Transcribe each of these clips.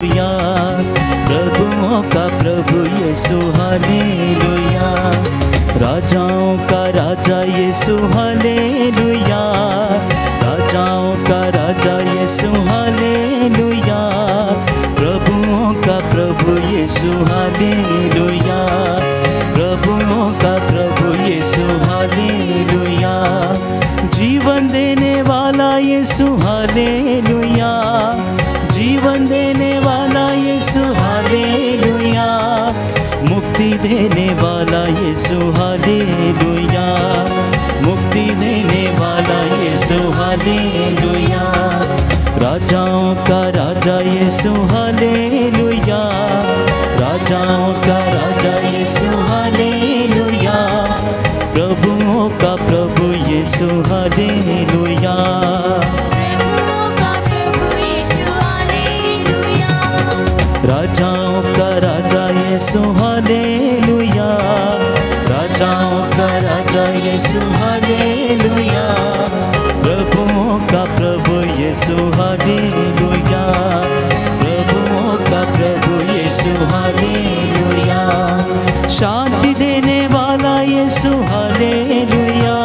प्रभुओं का प्रभु यीशु हालेलुया, राजाओं का राजा यीशु हालेलुया, राजाओं का राजा यीशु हालेलुया, प्रभुओं का प्रभु यीशु हालेलुया, प्रभुओं का प्रभु यीशु हालेलुया, जीवन देने वाला यीशु हालेलुया, जीवन देने वाला यीशु हालेलुया, मुक्ति देने वाला यीशु हालेलुया, मुक्ति देने वाला यीशु हालेलुया, राजाओं का राजा यीशु हालेलुया, राजाओं का राजा यीशु हालेलुया, प्रभुओं का प्रभु यीशु हालेलुया, राजाओं का राजा यीशु हालेलुया, राजाओं का राजा यीशु हालेलुया, प्रभुओं का प्रभु यीशु हालेलुया, प्रभुओं का प्रभु यीशु हालेलुया, शांति देने वाला यीशु हालेलुया,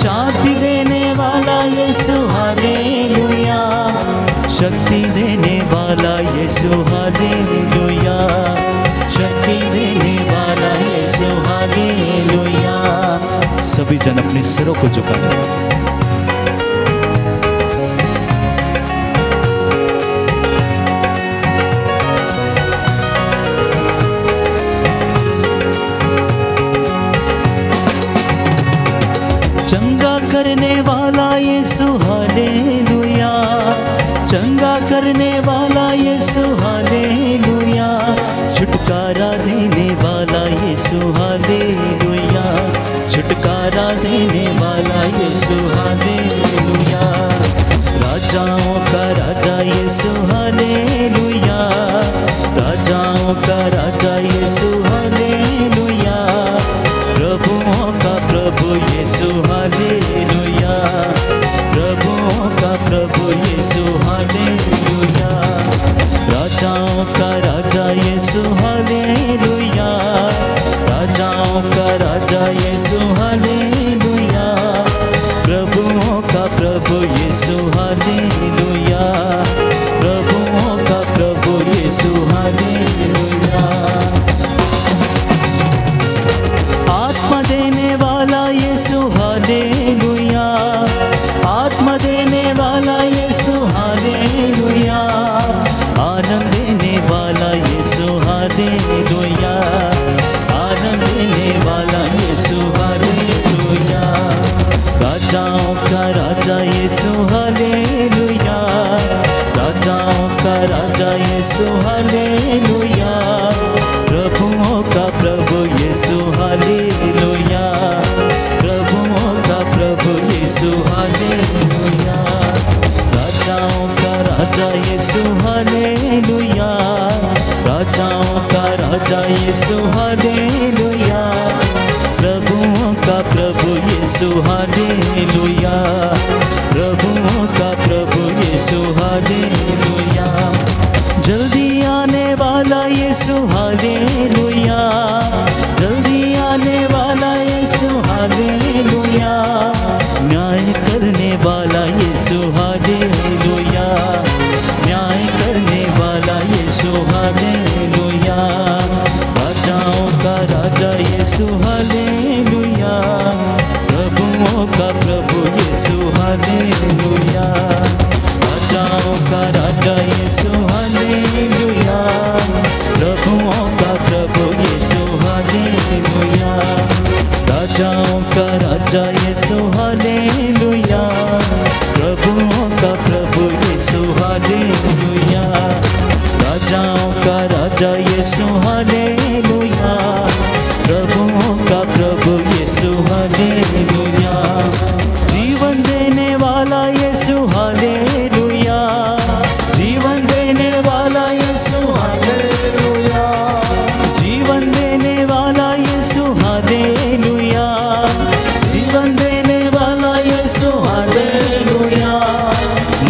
शांति देने वाला यीशु हालेलुया, शक्ति देने वाला यीशु हालेलुया, शक्ति देने वाला यीशु हालेलुया। सभी जन अपने सिरों को झुकाएं। चंगा करने वाला यीशु हालेलुया, चंगा करने वाला यीशु हालेलुया, छुटकारा देने वाला यीशु हालेलुया, छुटकारा देने वाला यीशु हालेलुया, राजाओं का राजा यीशु हालेलुया, राजाओं का राजा यीशु हालेलुया, प्रभुओं का प्रभु यीशु हालेलुया, प्रभुओं का प्रभु यीशु हालेलुया, राजाओं का राजा यीशु हालेलुया, राजाओं का राजा यीशु हालेलुया, प्रभुओं का प्रभु यीशु हालेलुया, प्रभुओं का प्रभु यीशु हालेलुया, आत्मा देने वाला यीशु हालेलुया, आत्मा देने वाला यीशु हालेलुया, आनंद देने वाला यीशु हालेलुया, आनंद देने वाला यीशु हालेलुया, राजाओं का राजा यीशु हालेलुया, राजाओं का राजा यीशु हालेलुया, प्रभुओं का प्रभु यीशु हालेलुया, प्रभुओं का प्रभु यीशु हालेलुया, राजाओं का राजा यीशु हालेलुया, राजाओं का राजा यीशु हालेलुया, प्रभुओं का प्रभु यीशु हालेलुया, प्रभुओं का प्रभु यीशु हालेलुया, जल्दी आने वाला यीशु हालेलुया, जल्दी आने वाला यीशु हालेलुया, न्याय करने वाला यीशु हालेलुया, न्याय करने वाला यीशु हालेलुया, राजाओं का राजा यीशु हालेलुया, प्रभुओं का प्रभु यीशु हालेलुया, राजाओं का राजा यीशु हालेलुया, प्रभुओं का प्रभु यीशु हालेलुया, राजाओं का राजा यीशु हालेलुया, प्रभुओं का प्रभु यीशु हालेलुया, राजाओं का राजा यीशु हालेलुया, प्रभुओं का प्रभु यीशु हालेलुया, जीवन देने वाला यीशु हालेलुया, जीवन देने वाला यीशु हालेलुया, जीवन देने वाला यीशु हालेलुया, जीवन देने वाला यीशु हालेलुया,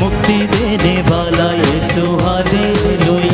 मुक्ति देने वाला यीशु हालेलुया,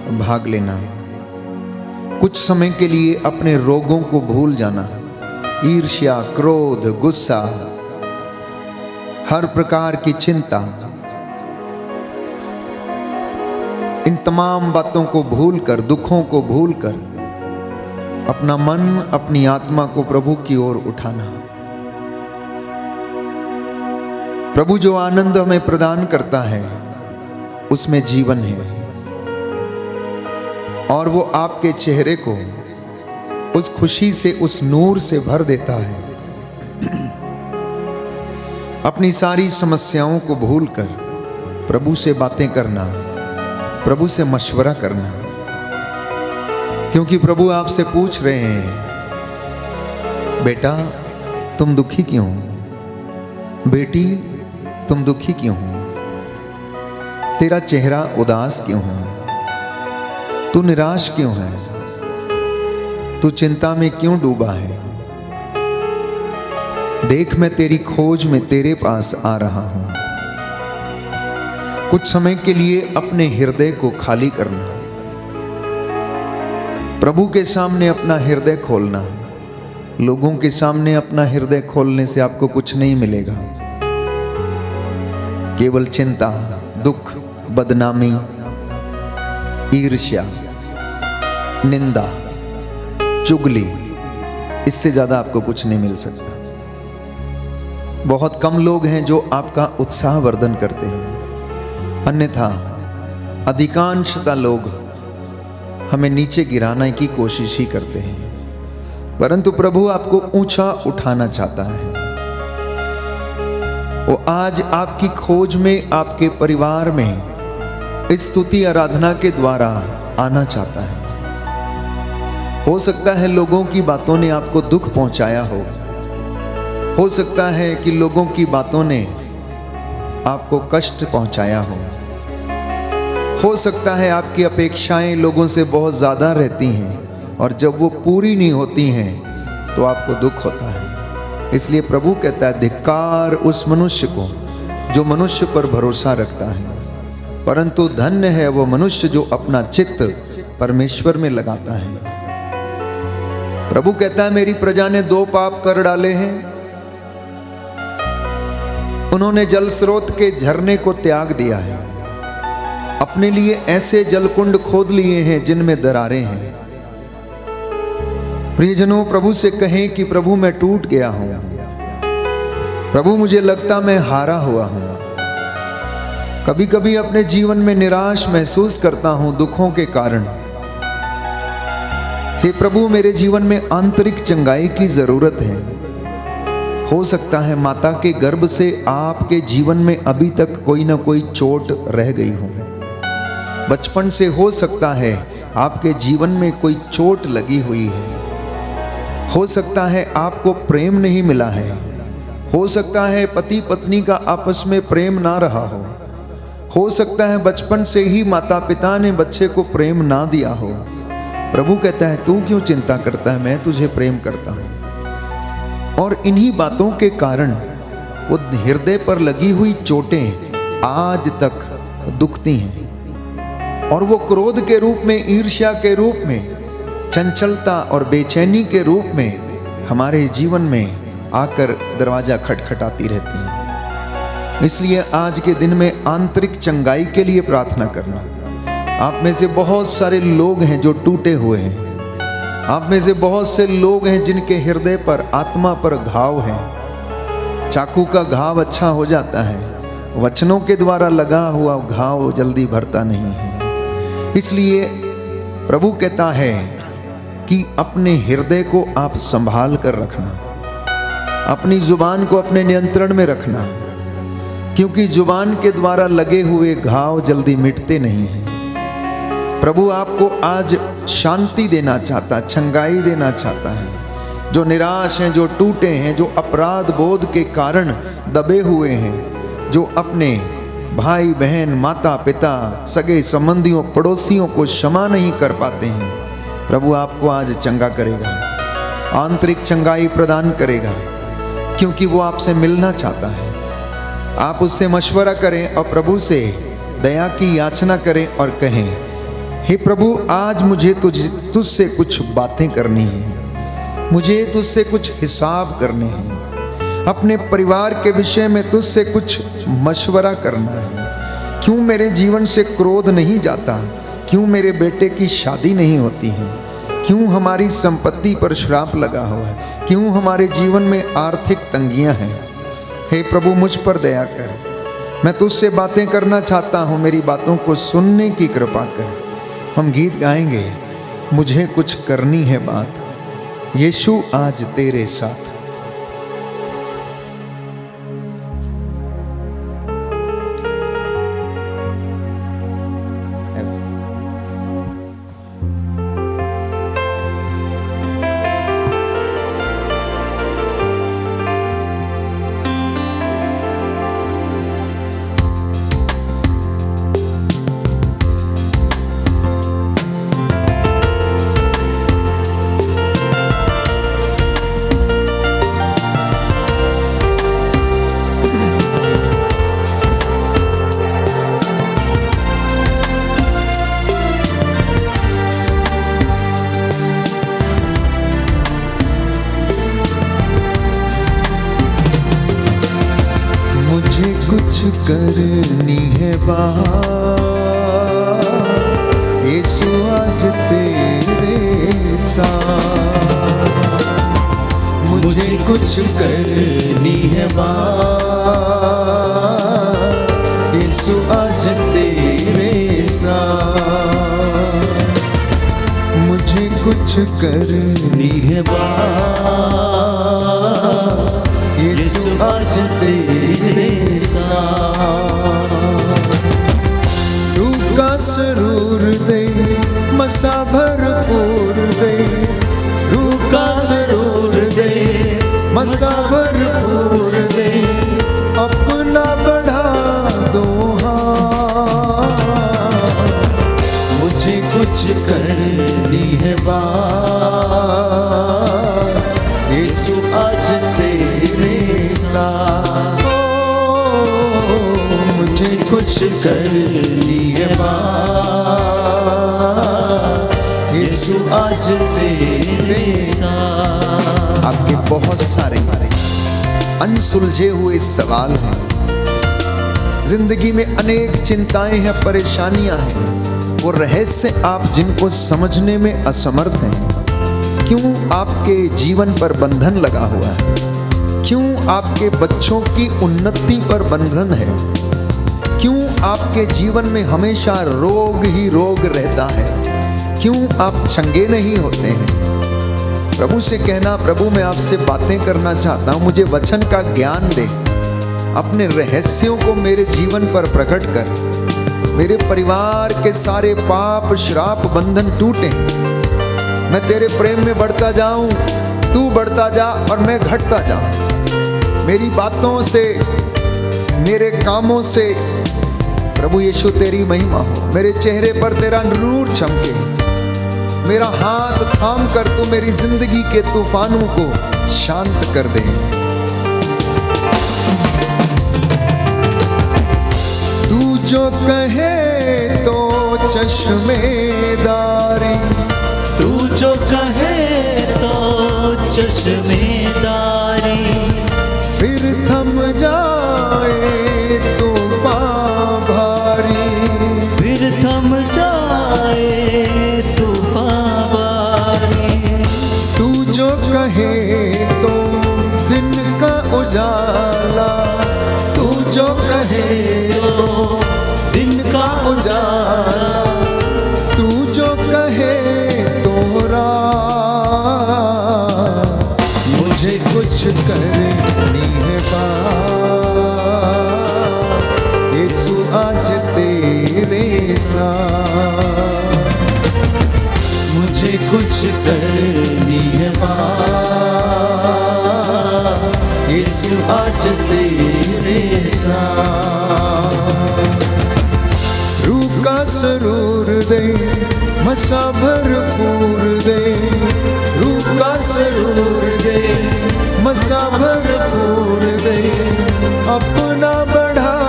भाग लेना, कुछ समय के लिए अपने रोगों को भूल जाना, ईर्ष्या, क्रोध, गुस्सा, हर प्रकार की चिंता, इन तमाम बातों को भूलकर, दुखों को भूलकर अपना मन, अपनी आत्मा को प्रभु की ओर उठाना। प्रभु जो आनंद हमें प्रदान करता है उसमें जीवन है, और वो आपके चेहरे को उस खुशी से, उस नूर से भर देता है। अपनी सारी समस्याओं को भूलकर प्रभु से बातें करना, प्रभु से मशवरा करना, क्योंकि प्रभु आपसे पूछ रहे हैं, बेटा तुम दुखी क्यों हो? बेटी तुम दुखी क्यों हो? तेरा चेहरा उदास क्यों है? तू निराश क्यों है? तू चिंता में क्यों डूबा है? देख, मैं तेरी खोज में तेरे पास आ रहा हूं। कुछ समय के लिए अपने हृदय को खाली करना, प्रभु के सामने अपना हृदय खोलना। लोगों के सामने अपना हृदय खोलने से आपको कुछ नहीं मिलेगा, केवल चिंता, दुख, बदनामी, ईर्ष्या, निंदा, चुगली, इससे ज्यादा आपको कुछ नहीं मिल सकता। बहुत कम लोग हैं जो आपका उत्साह वर्धन करते हैं, अन्यथा अधिकांशतः लोग हमें नीचे गिराने की कोशिश ही करते हैं। परंतु प्रभु आपको ऊंचा उठाना चाहता है। वो आज आपकी खोज में, आपके परिवार में इस स्तुति आराधना के द्वारा आना चाहता है। हो सकता है लोगों की बातों ने आपको दुख पहुंचाया हो सकता है कि लोगों की बातों ने आपको कष्ट पहुंचाया हो सकता है आपकी अपेक्षाएं लोगों से बहुत ज़्यादा रहती हैं और जब वो पूरी नहीं होती हैं तो आपको दुख होता है। इसलिए प्रभु कहता है, धिक्कार उस मनुष्य को जो मनुष्य पर भरोसा रखता है, परंतु धन्य है वो मनुष्य जो अपना चित्त परमेश्वर में लगाता है। प्रभु कहता है, मेरी प्रजा ने 2 पाप कर डाले हैं। उन्होंने जल स्रोत के झरने को त्याग दिया है, अपने लिए ऐसे जलकुंड खोद लिए हैं जिनमें दरारें हैं। प्रियजनों, प्रभु से कहें कि प्रभु मैं टूट गया हूं, प्रभु मुझे लगता मैं हारा हुआ हूं। कभी कभी अपने जीवन में निराश महसूस करता हूं दुखों के कारण। हे प्रभु, मेरे जीवन में आंतरिक चंगाई की जरूरत है। हो सकता है माता के गर्भ से आपके जीवन में अभी तक कोई ना कोई चोट रह गई हो। बचपन से हो सकता है आपके जीवन में कोई चोट लगी हुई है। हो सकता है आपको प्रेम नहीं मिला है। हो सकता है पति पत्नी का आपस में प्रेम ना रहा हो सकता है बचपन से ही माता पिता ने बच्चे को प्रेम ना दिया हो। प्रभु कहता है, तू क्यों चिंता करता है, मैं तुझे प्रेम करता हूं। और इन्हीं बातों के कारण वो हृदय पर लगी हुई चोटें आज तक दुखती हैं और वो क्रोध के रूप में, ईर्ष्या के रूप में, चंचलता और बेचैनी के रूप में हमारे जीवन में आकर दरवाजा खटखटाती रहती हैं। इसलिए आज के दिन में आंतरिक चंगाई के लिए प्रार्थना करना। आप में से बहुत सारे लोग हैं जो टूटे हुए हैं। आप में से बहुत से लोग हैं जिनके हृदय पर, आत्मा पर घाव है। चाकू का घाव अच्छा हो जाता है, वचनों के द्वारा लगा हुआ घाव जल्दी भरता नहीं है। इसलिए प्रभु कहता है कि अपने हृदय को आप संभाल कर रखना, अपनी जुबान को अपने नियंत्रण में रखना, क्योंकि जुबान के द्वारा लगे हुए घाव जल्दी मिटते नहीं हैं। प्रभु आपको आज शांति देना चाहता, चंगाई देना चाहता है। जो निराश हैं, जो टूटे हैं, जो अपराध बोध के कारण दबे हुए हैं, जो अपने भाई बहन, माता पिता, सगे संबंधियों, पड़ोसियों को क्षमा नहीं कर पाते हैं, प्रभु आपको आज चंगा करेगा, आंतरिक चंगाई प्रदान करेगा, क्योंकि वो आपसे मिलना चाहता है। आप उससे मशवरा करें और प्रभु से दया की याचना करें और कहें, हे प्रभु, आज मुझे तुझसे कुछ बातें करनी है, मुझे तुझसे कुछ हिसाब करने हैं, अपने परिवार के विषय में तुझसे कुछ मशवरा करना है। क्यों मेरे जीवन से क्रोध नहीं जाता? क्यों मेरे बेटे की शादी नहीं होती है? क्यों हमारी संपत्ति पर श्राप लगा हुआ है? क्यों हमारे जीवन में आर्थिक तंगियां हैं? हे प्रभु, मुझ पर दया कर। मैं तुझसे बातें करना चाहता हूँ, मेरी बातों को सुनने की कृपा कर। हम गीत गाएंगे, मुझे कुछ करनी है बात, यीशु आज तेरे साथ। कुछ करनी है बात, यीशु आज तेरे साथ। मुझे कुछ करनी है बात, यीशु आज तेरे साथ। मुझे कुछ करनी है बात, यीशु आज तेरे रूह का सरूर दे, मसा भरपूर दे, रूह का सरूर दे, मसा भरपूर दे, अपना बढ़ा दो हाथ। मुझे कुछ करनी है बात, यीशु आज तेरे साथ। मुझे कुछ करनी है बात, यीशु आज तेरे साथ। आपके बहुत सारे अनसुलझे हुए सवाल हैं, जिंदगी में अनेक चिंताएं हैं, परेशानियां हैं, वो रहस्य आप जिनको समझने में असमर्थ हैं। क्यों आपके जीवन पर बंधन लगा हुआ है? क्यों आपके बच्चों की उन्नति पर बंधन है? क्यों आपके जीवन में हमेशा रोग ही रोग रहता है? क्यों आप चंगे नहीं होते हैं? प्रभु से कहना, प्रभु मैं आपसे बातें करना चाहता हूँ, मुझे वचन का ज्ञान दे, अपने रहस्यों को मेरे जीवन पर प्रकट कर, मेरे परिवार के सारे पाप श्राप बंधन टूटे, मैं तेरे प्रेम में बढ़ता जाऊं, तू बढ़ता जा और मैं घटता जाऊं। मेरी बातों से, मेरे कामों से प्रभु यीशु तेरी महिमा हो, मेरे चेहरे पर तेरा नूर चमके, मेरा हाथ थाम कर तू मेरी जिंदगी के तूफानों को शांत कर दे। तू जो कहे तो चश्मेदारी, तू जो कहे तो चश्मेदारी, फिर थम जाए तूफान भारी, फिर थम जाए तूफान भारी। तू जो कहे तो दिन का उजाला, तू जो कहे तो दिन का उजाला, तू जो कहे तो रात। मुझे कुछ करनी है बात, यीशु आज तेरे साथ। मुझे कुछ करनी है बात, यीशु आज तेरे साथ। रूह का सरूर दे, मसा भरपूर दे, रूह का सरूर दे, मसा भरपूर दे, अपना बढ़ा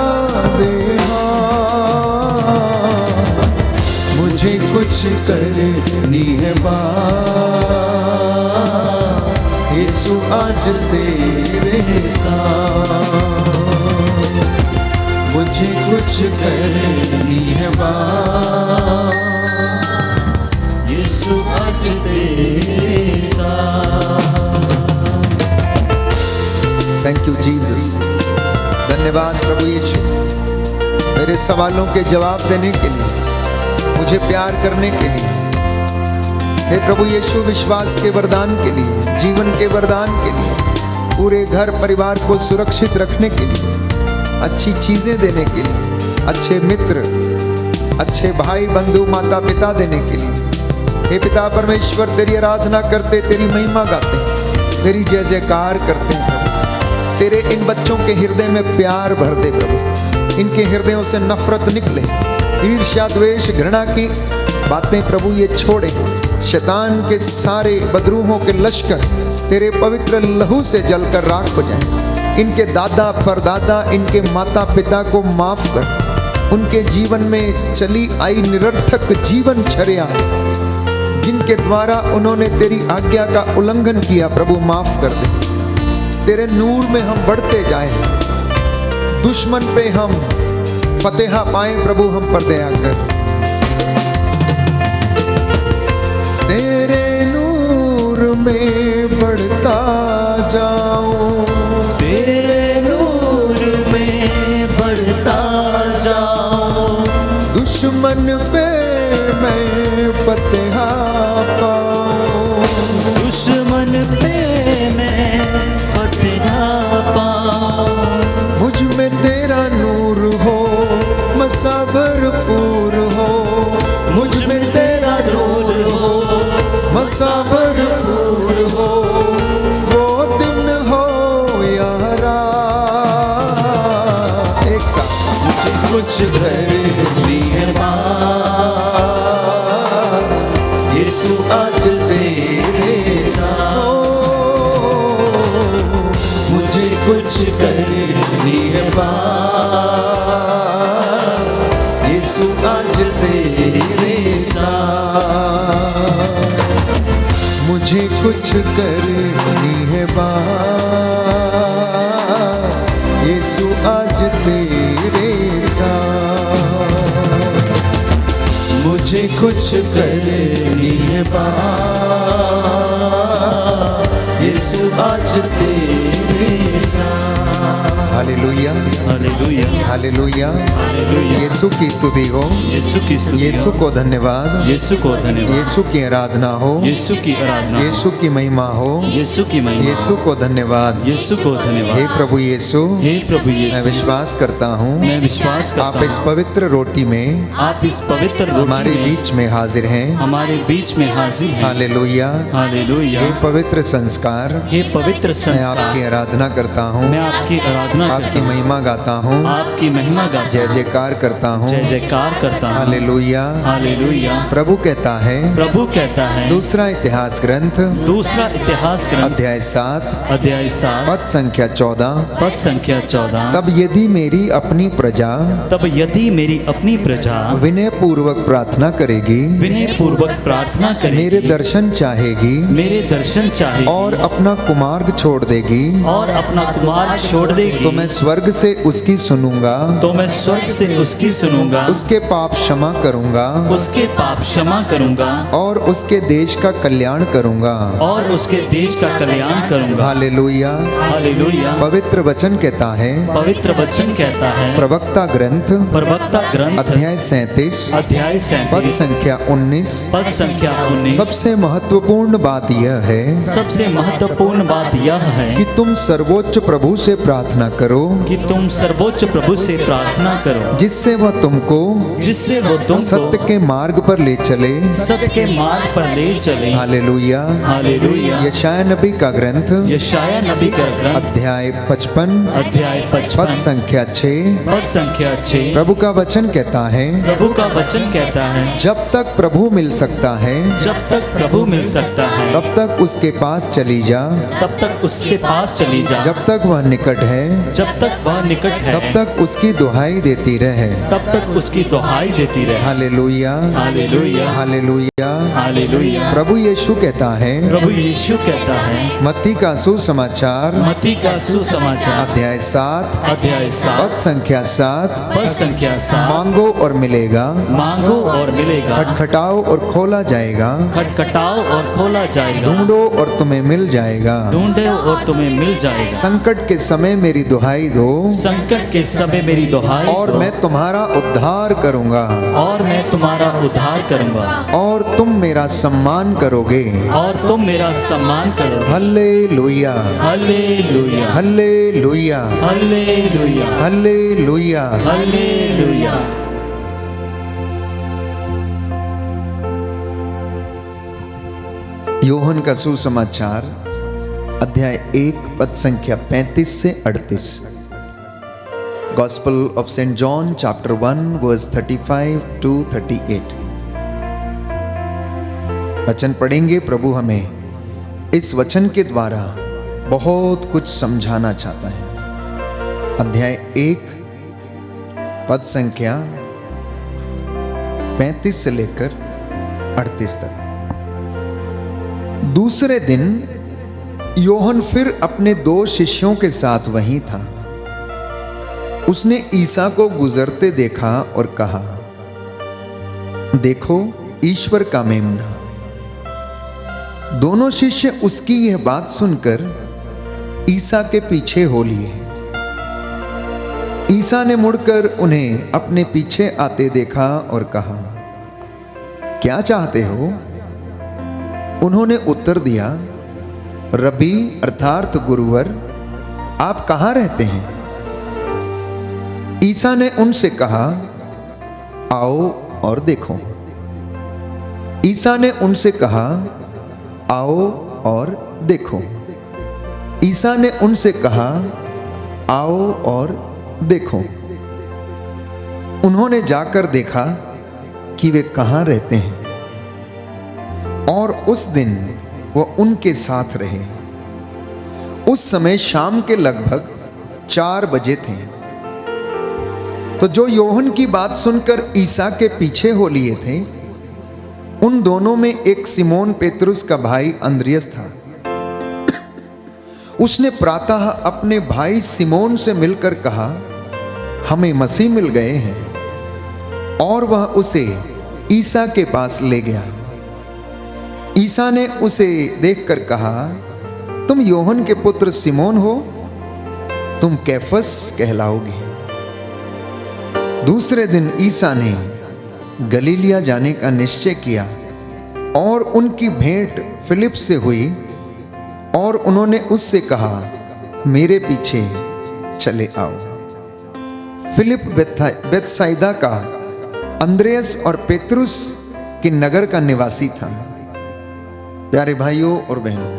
दे हाथ। मुझे कुछ कुछ करनी है बात, यीशु आज तेरे साथ। मुझे कुछ करनी है बात, यीशु आज तेरे साथ। Thank you Jesus. धन्यवाद प्रभु यीशु, मेरे सवालों के जवाब देने के लिए, मुझे प्यार करने के लिए। हे प्रभु यीशु, विश्वास के वरदान के लिए, जीवन के वरदान के लिए, पूरे घर परिवार को सुरक्षित रखने के लिए, अच्छी चीजें देने के लिए, अच्छे मित्र, अच्छे भाई बंधु माता पिता देने के लिए। हे पिता परमेश्वर, तेरी आराधना करते, तेरी महिमा गाते, तेरी जय जयकार करते हैं प्रभु। तेरे इन बच्चों के हृदय में प्यार भर दे प्रभु, इनके हृदयों से नफरत निकले, ईर्ष्या द्वेष घृणा की बातें प्रभु ये छोड़े। शैतान के सारे बदरूहों के लश्कर तेरे पवित्र लहू से जलकर राख हो जाएं। इनके दादा परदादा, इनके माता पिता को माफ कर। उनके जीवन में चली आई निरर्थक जीवन चर्या जिनके द्वारा उन्होंने तेरी आज्ञा का उल्लंघन किया, प्रभु माफ कर दे। तेरे नूर में हम बढ़ते जाएं, दुश्मन पे हम फतेहा पाएं प्रभु, हम पर दया कर। तेरे नूर में बढ़ता जाऊं, तेरे नूर में बढ़ता जाऊं, दुश्मन पे मैं फतेहा पाऊं, दुश्मन पे मैं फतेहा पाऊं। मुझ में तेरा नूर हो, मसा भरपूर हो, मुझ में तेरा नूर हो, मसा भरपूर हो। वो दिन हो या रात, एक साथ। मुझे कुछ करनी है बात, यीशु आज तेरे साथ। मुझे कुछ करनी है बात, यीशु आज तेरे साथ। मुझे कुछ करनी है बात, यीशु आज तेरे साथ। मुझे कुछ करनी है बात, यीशु आज तेरे साथ। Hallelujah, hallelujah, hallelujah. हालेलुया। यीशु की स्तुति हो, यीशु की स्तुति यीशु हो, को धन्यवाद, यीशु को धन्यवाद, यीशु की आराधना हो, यीशु की आराधना, यीशु की महिमा हो, यीशु की महिमा, यीशु को धन्यवाद, यीशु को हे धन्यवाद। प्रभु यीशु, हे प्रभु मैं यीशु, विश्वास करता हूँ मैं विश्वास आप करता इस हूँ पवित्र रोटी में आप इस पवित्र रोटी हमारे में बीच में हाजिर हैं। हमारे बीच में हाजिर हैं। Hallelujah, hallelujah. हे पवित्र संस्कार, हे पवित्र मैं संस्कार, आपकी आराधना करता हूँ, मैं आपकी आराधना आपकी करता हूँ, महिमा गाता हूँ, आपकी महिमा गाता जय हूँ, जयकार करता हूँ। जय जयकार करता हूँ। हालेलुया। हालेलुया। प्रभु कहता है, प्रभु कहता है, दूसरा इतिहास ग्रंथ दूसरा इतिहास ग्रंथ अध्याय 7 अध्याय 7 पद संख्या 14, पद संख्या 14। तब यदि मेरी अपनी प्रजा तब यदि मेरी अपनी प्रजा विनय पूर्वक प्रार्थना करेगी, विनय पूर्वक प्रार्थना करेगी, मेरे दर्शन चाहेगी मेरे दर्शन चाहेगी और अपना कुमार्ग छोड़ देगी, और अपना कुमार छोड़ देगी, तो मैं स्वर्ग से उसकी सुनूंगा, तो मैं स्वर्ग से उसकी सुनूंगा, उसके पाप क्षमा करूंगा उसके पाप क्षमा करूंगा और उसके देश का कल्याण करूंगा। और उसके देश का कल्याण करूंगा। हालेलुया। हालेलुया। पवित्र वचन कहता है, पवित्र वचन कहता है, प्रवक्ता ग्रंथ प्रवक्ता ग्रंथ अध्याय 37 अध्याय पद 37 संख्या 19, पद संख्या 19। सबसे महत्वपूर्ण बात यह है सबसे महत्वपूर्ण बात यह है कि तुम सर्वोच्च प्रभु से प्रार्थना करो, कि तुम सर्वोच्च प्रभु से प्रार्थना करो, जिससे वह तुमको जिससे वो तुमको सत्य के मार्ग पर ले चले। सत्य के मार्ग पर ले चले। हालेलुया। हालेलुया। यशाया नबी का ग्रंथ यशाया नबी का ग्रंथ अध्याय 55 अध्याय पद 55 संख्या 6, पद संख्या 6। प्रभु का वचन कहता है, प्रभु का वचन कहता है, जब तक प्रभु मिल सकता है जब तक प्रभु मिल सकता है तब तक उसके पास चली जा, तब तक उसके पास चली जा। जब तक वह निकट है जब तक वह निकट है तब तक उसकी दुहाई देती रहे। तब तक उसकी दुहाई देती रहे। Hallelujah, hallelujah, hallelujah. हालेलुया। प्रभु यीशु कहता है, प्रभु यीशु कहता है, मत्ती का सुसमाचार मत्ती का सुसमाचार अध्याय 7 अध्याय 7 पद संख्या 7, पद संख्या 7, मांगो और मिलेगा, मांगो और मिलेगा, खटखटाओ और खोला जाएगा, खटखटाओ और खोला जाएगा, ढूंढो और तुम्हें मिल जाएगा। ढूंढो और तुम्हें मिल जाएगा। संकट के समय मेरी दुहाई दो, संकट के समय मेरी दुहाई और दो, मैं तुम्हारा उद्धार करूंगा, और मैं तुम्हारा उद्धार करूंगा, और तुम मेरा सम्मान करोगे। और तुम मेरा सम्मान करोगे। Hallelujah, hallelujah, hallelujah, hallelujah, hallelujah. Hallelujah. योहन का सुसमाचार अध्याय 1 पद संख्या 35 से 38। Gospel of saint John chapter 1 verse 35 to 38। वचन पढ़ेंगे। प्रभु हमें इस वचन के द्वारा बहुत कुछ समझाना चाहता है। अध्याय 1 पद संख्या 35 से लेकर 38 तक। दूसरे दिन योहन फिर अपने 2 शिष्यों के साथ वहीं था। उसने ईसा को गुजरते देखा और कहा, देखो ईश्वर का मेमना। दोनों शिष्य उसकी यह बात सुनकर ईसा के पीछे हो लिए। ईसा ने मुड़कर उन्हें अपने पीछे आते देखा और कहा, क्या चाहते हो? उन्होंने उत्तर दिया, रबी अर्थात गुरुवर, आप कहाँ रहते हैं? ईसा ने उनसे कहा, आओ और देखो। ईसा ने उनसे कहा, आओ और देखो। ईसा ने उनसे कहा, आओ और देखो। उन्होंने जाकर देखा कि वे कहाँ रहते हैं, और उस दिन वो उनके साथ रहे। उस समय शाम के लगभग 4 बजे थे। तो जो योहन की बात सुनकर ईसा के पीछे हो लिए थे, उन दोनों में एक सिमोन पेतरुस का भाई अंद्रियस था। उसने प्रातः अपने भाई सिमोन से मिलकर कहा, हमें मसीह मिल गए हैं, और वह उसे ईसा के पास ले गया। ईसा ने उसे देखकर कहा, तुम योहन के पुत्र सिमोन हो, तुम कैफस कहलाओगे। दूसरे दिन ईसा ने गलीलिया जाने का निश्चय किया, और उनकी भेंट फिलिप से हुई, और उन्होंने उससे कहा, मेरे पीछे चले आओ। फिलिप बेथसाइदा का अंद्रेयस और पेतरुस के नगर का निवासी था। प्यारे भाइयों और बहनों,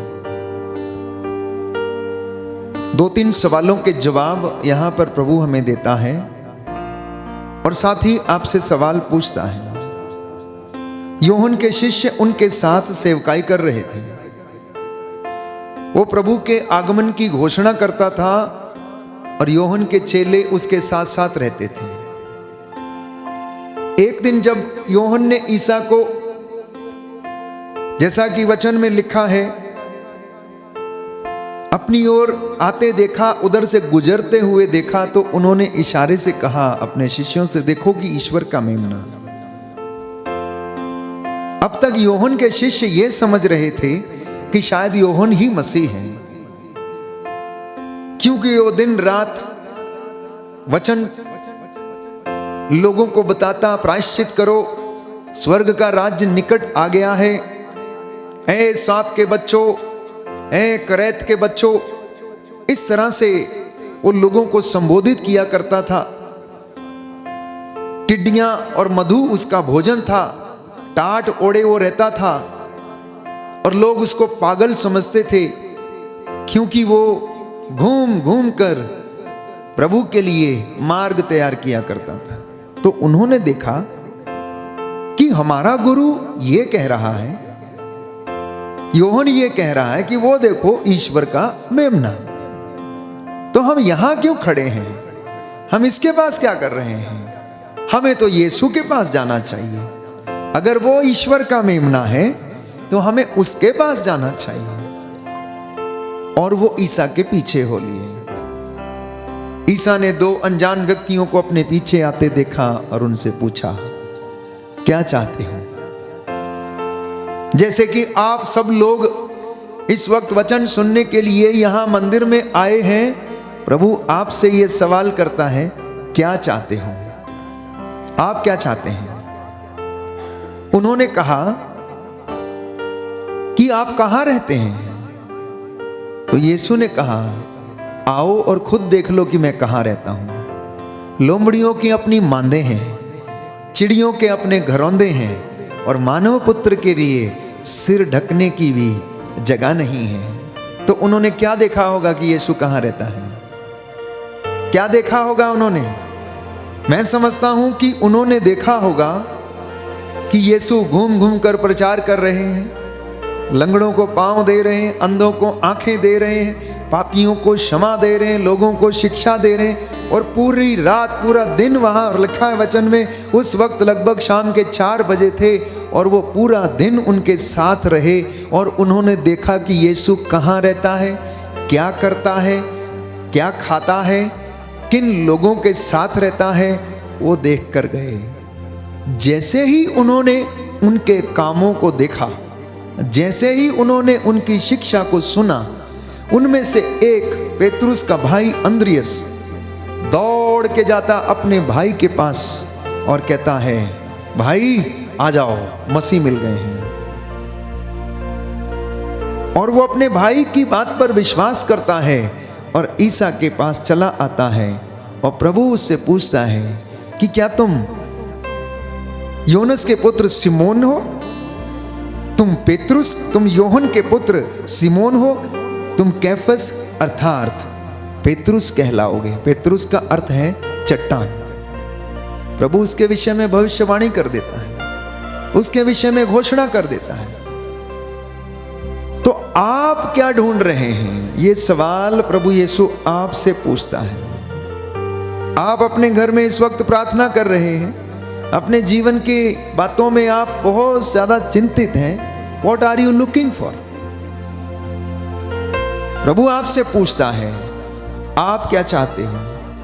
2-3 सवालों के जवाब यहां पर प्रभु हमें देता है, और साथ ही आपसे सवाल पूछता है। योहन के शिष्य उनके साथ सेवकाई कर रहे थे। वो प्रभु के आगमन की घोषणा करता था, और योहन के चेले उसके साथ साथ रहते थे। एक दिन जब योहन ने ईसा को, जैसा कि वचन में लिखा है, अपनी ओर आते देखा, उधर से गुजरते हुए देखा, तो उन्होंने इशारे से कहा अपने शिष्यों से, देखो कि ईश्वर का मेमना। अब तक योहन के शिष्य ये समझ रहे थे कि शायद योहन ही मसीह है, क्योंकि वो दिन रात वचन लोगों को बताता, प्रायश्चित करो, स्वर्ग का राज्य निकट आ गया है, ऐ सांप के बच्चों, ऐ करैत के बच्चों। इस तरह से वो लोगों को संबोधित किया करता था। टिड्डियां और मधु उसका भोजन था, टाट ओढ़े वो रहता था, और लोग उसको पागल समझते थे, क्योंकि वो घूम घूम कर प्रभु के लिए मार्ग तैयार किया करता था। तो उन्होंने देखा कि हमारा गुरु ये कह रहा है, योहन ये कह रहा है कि वो देखो ईश्वर का मेमना। तो हम यहां क्यों खड़े हैं? हम इसके पास क्या कर रहे हैं? हमें तो यीशु के पास जाना चाहिए। अगर वो ईश्वर का मेमना है तो हमें उसके पास जाना चाहिए। और वो ईसा के पीछे हो लिए। ईसा ने दो अनजान व्यक्तियों को अपने पीछे आते देखा और उनसे पूछा, क्या चाहते हो? जैसे कि आप सब लोग इस वक्त वचन सुनने के लिए यहां मंदिर में आए हैं, प्रभु आपसे यह सवाल करता है, क्या चाहते हो? आप क्या चाहते हैं? उन्होंने कहा कि आप कहां रहते हैं? तो यीशु ने कहा, आओ और खुद देख लो कि मैं कहां रहता हूं। लोमड़ियों की अपनी मांदे हैं, चिड़ियों के अपने घरौंदे हैं, और मानव पुत्र के लिए सिर ढकने की भी जगह नहीं है। तो उन्होंने क्या देखा होगा कि यीशु कहां रहता है? क्या देखा होगा उन्होंने? मैं समझता हूं कि उन्होंने देखा होगा कि यीशु घूम घूम कर प्रचार कर रहे हैं, लंगड़ों को पांव दे रहे हैं, अंधों को आंखें दे रहे हैं, पापियों को क्षमा दे रहे हैं, लोगों को शिक्षा दे रहे हैं, और पूरी रात पूरा दिन वहां लिखा है वचन में, उस वक्त लगभग शाम के 4 बजे थे, और वो पूरा दिन उनके साथ रहे। और उन्होंने देखा कि यीशु कहाँ रहता है, क्या करता है, क्या खाता है, किन लोगों के साथ रहता है, वो देख कर गए। जैसे ही उन्होंने उनके कामों को देखा, जैसे ही उन्होंने उनकी शिक्षा को सुना, उनमें से एक पेतरुस का भाई अंद्रियस दौड़ के जाता अपने भाई के पास और कहता है, भाई आ जाओ, मसीह मिल गए हैं। और वो अपने भाई की बात पर विश्वास करता है और ईसा के पास चला आता है, और प्रभु उससे पूछता है कि क्या तुम योनस के पुत्र सिमोन हो? तुम पेतरुस, तुम योहन के पुत्र सिमोन हो? तुम कैफस अर्थात पेतरुस कहलाओगे। पेतरुस का अर्थ है चट्टान। प्रभु उसके विषय में भविष्यवाणी कर देता है, उसके विषय में घोषणा कर देता है। तो आप क्या ढूंढ रहे हैं? ये सवाल प्रभु यीशु आपसे पूछता है। आप अपने घर में इस वक्त प्रार्थना कर रहे हैं, अपने जीवन की बातों में आप बहुत ज्यादा चिंतित हैं। What are you looking for? प्रभु आपसे पूछता है, आप क्या चाहते हो?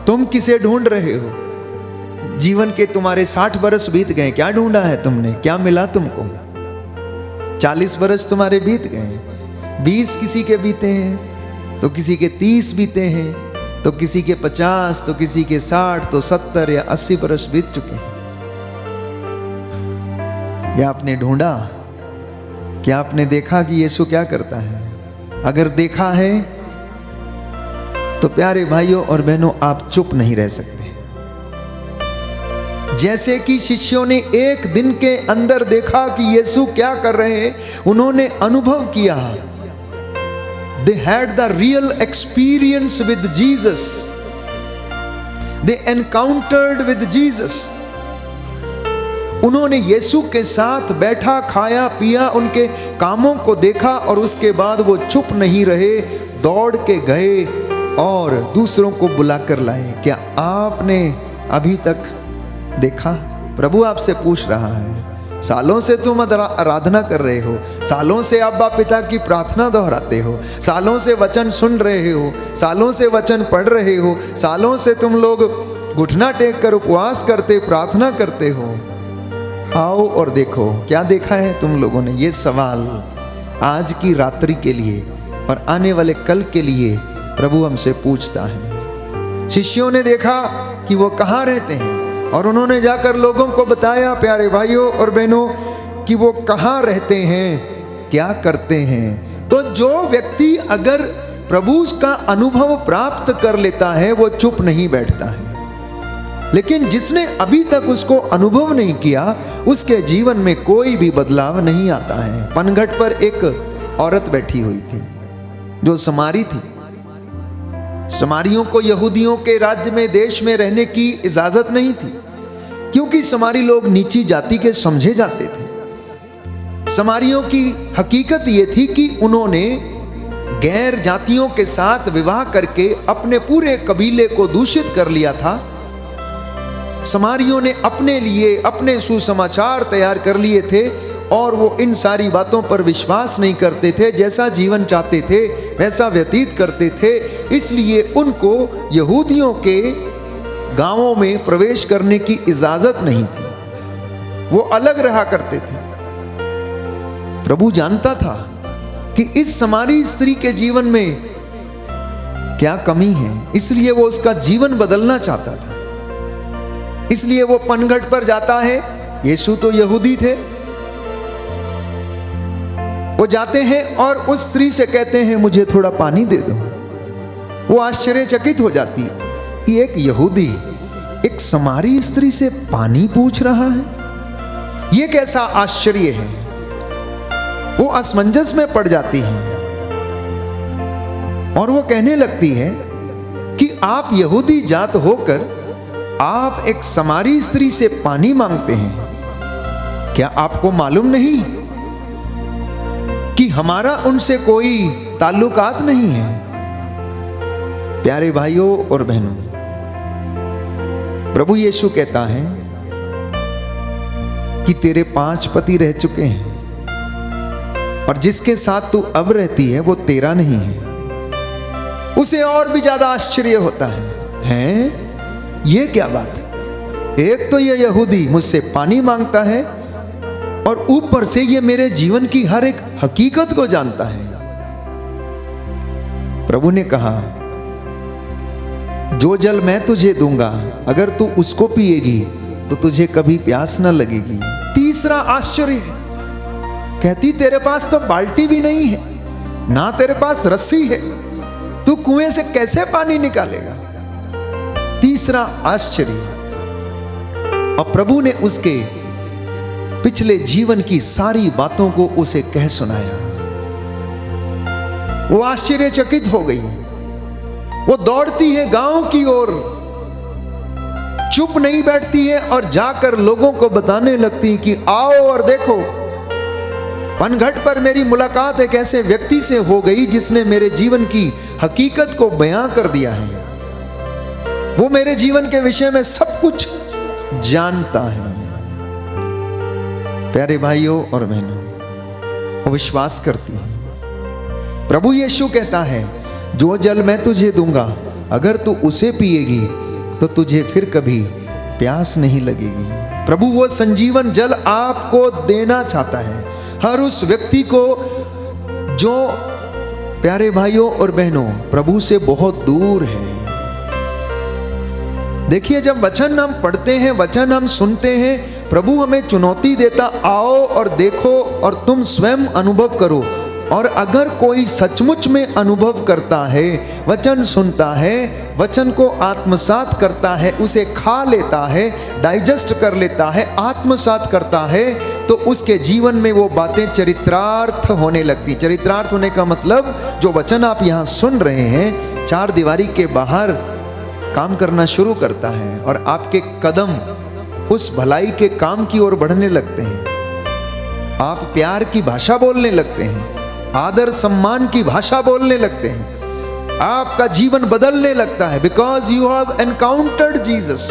तुम किसे ढूंढ रहे हो? जीवन के तुम्हारे 60 वर्ष बीत गए, क्या ढूंढा है तुमने? क्या मिला तुमको? 40 वर्ष तुम्हारे बीत गए, 20 किसी के बीते हैं, तो किसी के 30 बीते हैं, तो किसी के 50, तो किसी के 60, तो 70 या 80 वर्ष बीत चुके हैं। क्या आपने ढूंढा? क्या आपने देखा कि यीशु क्या करता है? अगर देखा है तो प्यारे भाइयों और बहनों, आप चुप नहीं रह सकते। जैसे कि शिष्यों ने एक दिन के अंदर देखा कि यीशु क्या कर रहे हैं, उन्होंने अनुभव किया। They had the real experience with Jesus. They encountered with Jesus. उन्होंने यीशु के साथ बैठा, खाया, पिया, उनके कामों को देखा, और उसके बाद वो चुप नहीं रहे, दौड़ के गए और दूसरों को बुलाकर लाए। क्या आपने अभी तक देखा? प्रभु आपसे पूछ रहा है। सालों से तुम आराधना कर रहे हो, सालों से अब्बा पिता की प्रार्थना दोहराते हो, सालों से वचन सुन रहे हो, सालों से वचन पढ़ रहे हो, सालों से तुम लोग घुटना टेक कर उपवास करते, प्रार्थना करते हो। आओ और देखो क्या देखा है तुम लोगों ने। ये सवाल आज की रात्रि के लिए और आने वाले कल के लिए प्रभु हमसे पूछता है। शिष्यों ने देखा कि वो कहाँ रहते हैं, और उन्होंने जाकर लोगों को बताया, प्यारे भाइयों और बहनों, कि वो कहाँ रहते हैं, क्या करते हैं। तो जो व्यक्ति अगर प्रभु का अनुभव प्राप्त कर लेता है, वो चुप नहीं बैठता है। लेकिन जिसने अभी तक उसको अनुभव नहीं किया, उसके जीवन में कोई भी बदलाव नहीं आता है। पनघट पर एक औरत बैठी हुई थी जो समारी थी। समारियों को यहूदियों के राज्य में, देश में रहने की इजाजत नहीं थी, क्योंकि समारी लोग नीची जाति के समझे जाते थे। समारियों की हकीकत यह थी कि उन्होंने गैर जातियों के साथ विवाह करके अपने पूरे कबीले को दूषित कर लिया था। समारियों ने अपने लिए अपने सुसमाचार तैयार कर लिए थे और वो इन सारी बातों पर विश्वास नहीं करते थे। जैसा जीवन चाहते थे वैसा व्यतीत करते थे, इसलिए उनको यहूदियों के गांवों में प्रवेश करने की इजाजत नहीं थी। वो अलग रहा करते थे। प्रभु जानता था कि इस समारी स्त्री के जीवन में क्या कमी है, इसलिए वो उसका जीवन बदलना चाहता था। इसलिए वो पनघट पर जाता है। यीशु तो यहूदी थे। वो जाते हैं और उस स्त्री से कहते हैं मुझे थोड़ा पानी दे दो। वो आश्चर्यचकित हो जाती है कि एक यहूदी एक समारी स्त्री से पानी पूछ रहा है, ये कैसा आश्चर्य है। वो असमंजस में पड़ जाती है और वो कहने लगती है कि आप यहूदी जात होकर आप एक समारी स्त्री से पानी मांगते हैं। क्या आपको मालूम नहीं कि हमारा उनसे कोई ताल्लुकात नहीं है? प्यारे भाइयों और बहनों, प्रभु यीशु कहता है कि तेरे 5 पति रह चुके हैं और जिसके साथ तू अब रहती है वो तेरा नहीं है। उसे और भी ज्यादा आश्चर्य होता है? ये क्या बात? एक तो ये यहूदी मुझसे पानी मांगता है और ऊपर से ये मेरे जीवन की हर एक हकीकत को जानता है। प्रभु ने कहा जो जल मैं तुझे दूंगा अगर तू उसको पिएगी तो तुझे कभी प्यास न लगेगी। तीसरा आश्चर्य है, कहती तेरे पास तो बाल्टी भी नहीं है, ना तेरे पास रस्सी है, तू कुएं से कैसे पानी निकालेगा? तीसरा आश्चर्य। और प्रभु ने उसके पिछले जीवन की सारी बातों को उसे कह सुनाया। वो आश्चर्यचकित हो गई। वो दौड़ती है गांव की ओर, चुप नहीं बैठती है और जाकर लोगों को बताने लगती है कि आओ और देखो, पनघट पर मेरी मुलाकात एक ऐसे व्यक्ति से हो गई जिसने मेरे जीवन की हकीकत को बयां कर दिया है। वो मेरे जीवन के विषय में सब कुछ जानता है। प्यारे भाइयों और बहनों, वो विश्वास करती है। प्रभु यीशु कहता है जो जल मैं तुझे दूंगा अगर तू उसे पिएगी तो तुझे फिर कभी प्यास नहीं लगेगी। प्रभु वो संजीवन जल आपको देना चाहता है, हर उस व्यक्ति को जो प्यारे भाइयों और बहनों प्रभु से बहुत दूर है। देखिए, जब वचन हम पढ़ते हैं, वचन हम सुनते हैं, प्रभु हमें चुनौती देता, आओ और देखो और तुम स्वयं अनुभव करो। और अगर कोई सचमुच में अनुभव करता है, वचन सुनता है, वचन को आत्मसात करता है, उसे खा लेता है, डाइजेस्ट कर लेता है, आत्मसात करता है, तो उसके जीवन में वो बातें चरित्रार्थ होने लगती। चरित्रार्थ होने का मतलब जो वचन आप यहाँ सुन रहे हैं, 4 दीवारी के बाहर काम करना शुरू करता है और आपके कदम उस भलाई के काम की ओर बढ़ने लगते हैं। आप प्यार की भाषा बोलने लगते हैं, आदर सम्मान की भाषा बोलने लगते हैं, आपका जीवन बदलने लगता है, because you have encountered Jesus.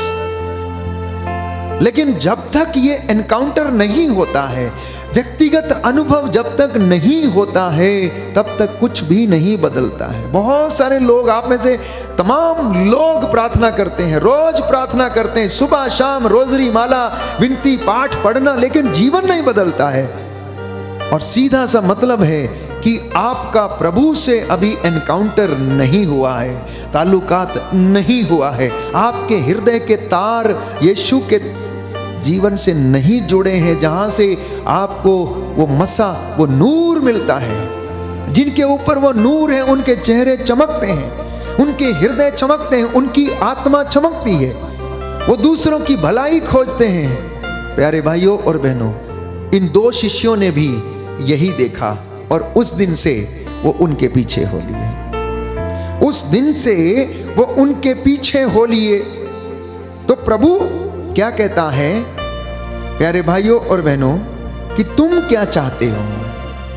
लेकिन जब तक ये एनकाउंटर नहीं होता है, व्यक्तिगत अनुभव जब तक नहीं होता है, तब तक कुछ भी नहीं बदलता है। बहुत सारे लोग, आप में से तमाम लोग प्रार्थना करते हैं, रोज प्रार्थना करते हैं, सुबह शाम रोजरी माला विनती पाठ पढ़ना, लेकिन जीवन नहीं बदलता है। और सीधा सा मतलब है कि आपका प्रभु से अभी एनकाउंटर नहीं हुआ है, ताल्लुकात नहीं हुआ है, आपके हृदय के तार यीशु के जीवन से नहीं जुड़े हैं, जहां से आपको वो मसा, वो नूर मिलता है। जिनके ऊपर वो नूर है उनके चेहरे चमकते हैं, उनके हृदय चमकते हैं, उनकी आत्मा चमकती है, वो दूसरों की भलाई खोजते हैं। प्यारे भाइयों और बहनों, इन 2 शिष्यों ने भी यही देखा और उस दिन से वो उनके पीछे हो लिए। उस दिन से वो उनके पीछे हो लिए। तो प्रभु क्या कहता है, प्यारे भाइयों और बहनों, कि तुम क्या चाहते हो?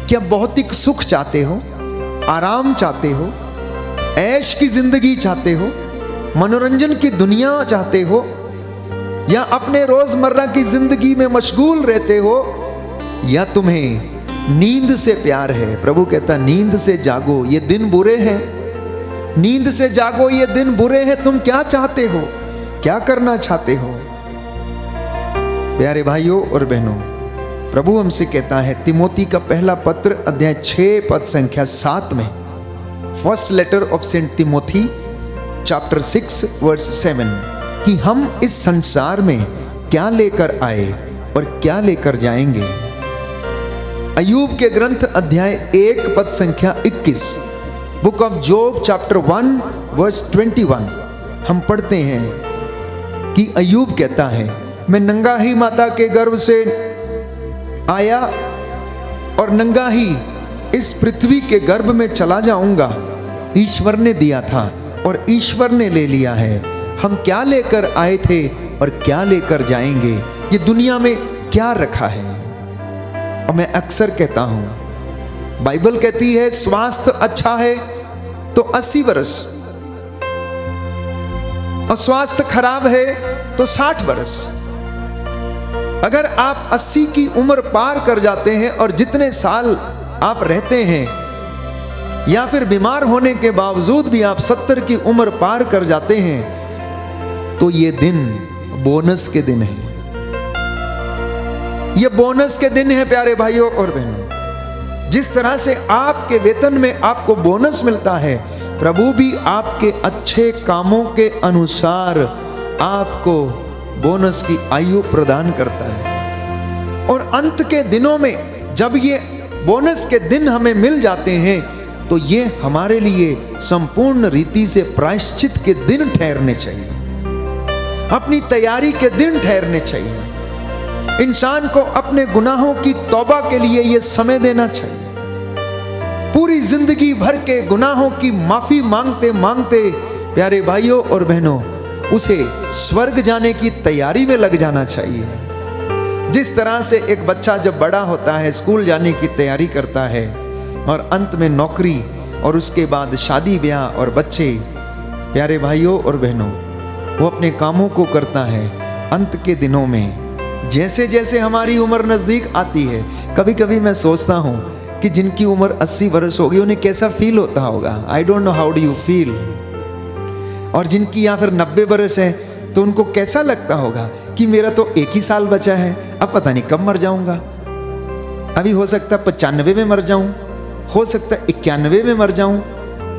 क्या भौतिक सुख चाहते हो? आराम चाहते हो, ऐश की जिंदगी चाहते हो, मनोरंजन की दुनिया चाहते हो, या अपने रोजमर्रा की जिंदगी में मशगूल रहते हो, या तुम्हें नींद से प्यार है। प्रभु कहता नींद से जागो, ये दिन बुरे हैं, नींद से जागो, ये दिन बुरे हैं। तुम क्या चाहते हो, क्या करना चाहते हो? प्यारे भाइयों और बहनों, प्रभु हमसे कहता है तिमोथी का पहला पत्र अध्याय 6 पद संख्या 7 में, first letter of saint Timothy chapter 6 verse 7, कि हम इस संसार में क्या लेकर आए और क्या लेकर जाएंगे। अय्यूब के ग्रंथ अध्याय 1 पद संख्या 21, book of Job chapter 1 verse 21 हम पढ़ते हैं कि अय्यूब कहता है, मैं नंगा ही माता के गर्भ से आया और नंगा ही इस पृथ्वी के गर्भ में चला जाऊंगा। ईश्वर ने दिया था और ईश्वर ने ले लिया है। हम क्या लेकर आए थे और क्या लेकर जाएंगे, ये दुनिया में क्या रखा है। और मैं अक्सर कहता हूं, बाइबल कहती है स्वास्थ्य अच्छा है तो 80 वर्ष, और स्वास्थ्य खराब है तो 60 वर्ष। अगर आप 80 की उम्र पार कर जाते हैं और जितने साल आप रहते हैं, या फिर बीमार होने के बावजूद भी आप 70 की उम्र पार कर जाते हैं, तो ये दिन बोनस के दिन है। ये बोनस के दिन है प्यारे भाइयों और बहनों। जिस तरह से आपके वेतन में आपको बोनस मिलता है, प्रभु भी आपके अच्छे कामों के अनुसार आपको बोनस की आयु प्रदान करता है। और अंत के दिनों में जब ये बोनस के दिन हमें मिल जाते हैं, तो ये हमारे लिए संपूर्ण रीति से प्रायश्चित के दिन ठहरने चाहिए, अपनी तैयारी के दिन ठहरने चाहिए। इंसान को अपने गुनाहों की तौबा के लिए यह समय देना चाहिए। पूरी जिंदगी भर के गुनाहों की माफी मांगते मांगते प्यारे भाइयों और बहनों, उसे स्वर्ग जाने की तैयारी में लग जाना चाहिए। जिस तरह से एक बच्चा जब बड़ा होता है, स्कूल जाने की तैयारी करता है, और अंत में नौकरी और उसके बाद शादी ब्याह और बच्चे, प्यारे भाइयों और बहनों, वो अपने कामों को करता है। अंत के दिनों में जैसे जैसे हमारी उम्र नजदीक आती है, कभी कभी मैं सोचता हूँ कि जिनकी उम्र 80 वर्ष होगी उन्हें कैसा फील होता होगा। I don't know how do you feel. और जिनकी या फिर 90 वर्ष है, तो उनको कैसा लगता होगा कि मेरा तो 1 ही साल बचा है, अब पता नहीं कब मर जाऊंगा। अभी हो सकता है 95 में मर जाऊं, हो सकता है 91 में मर जाऊं,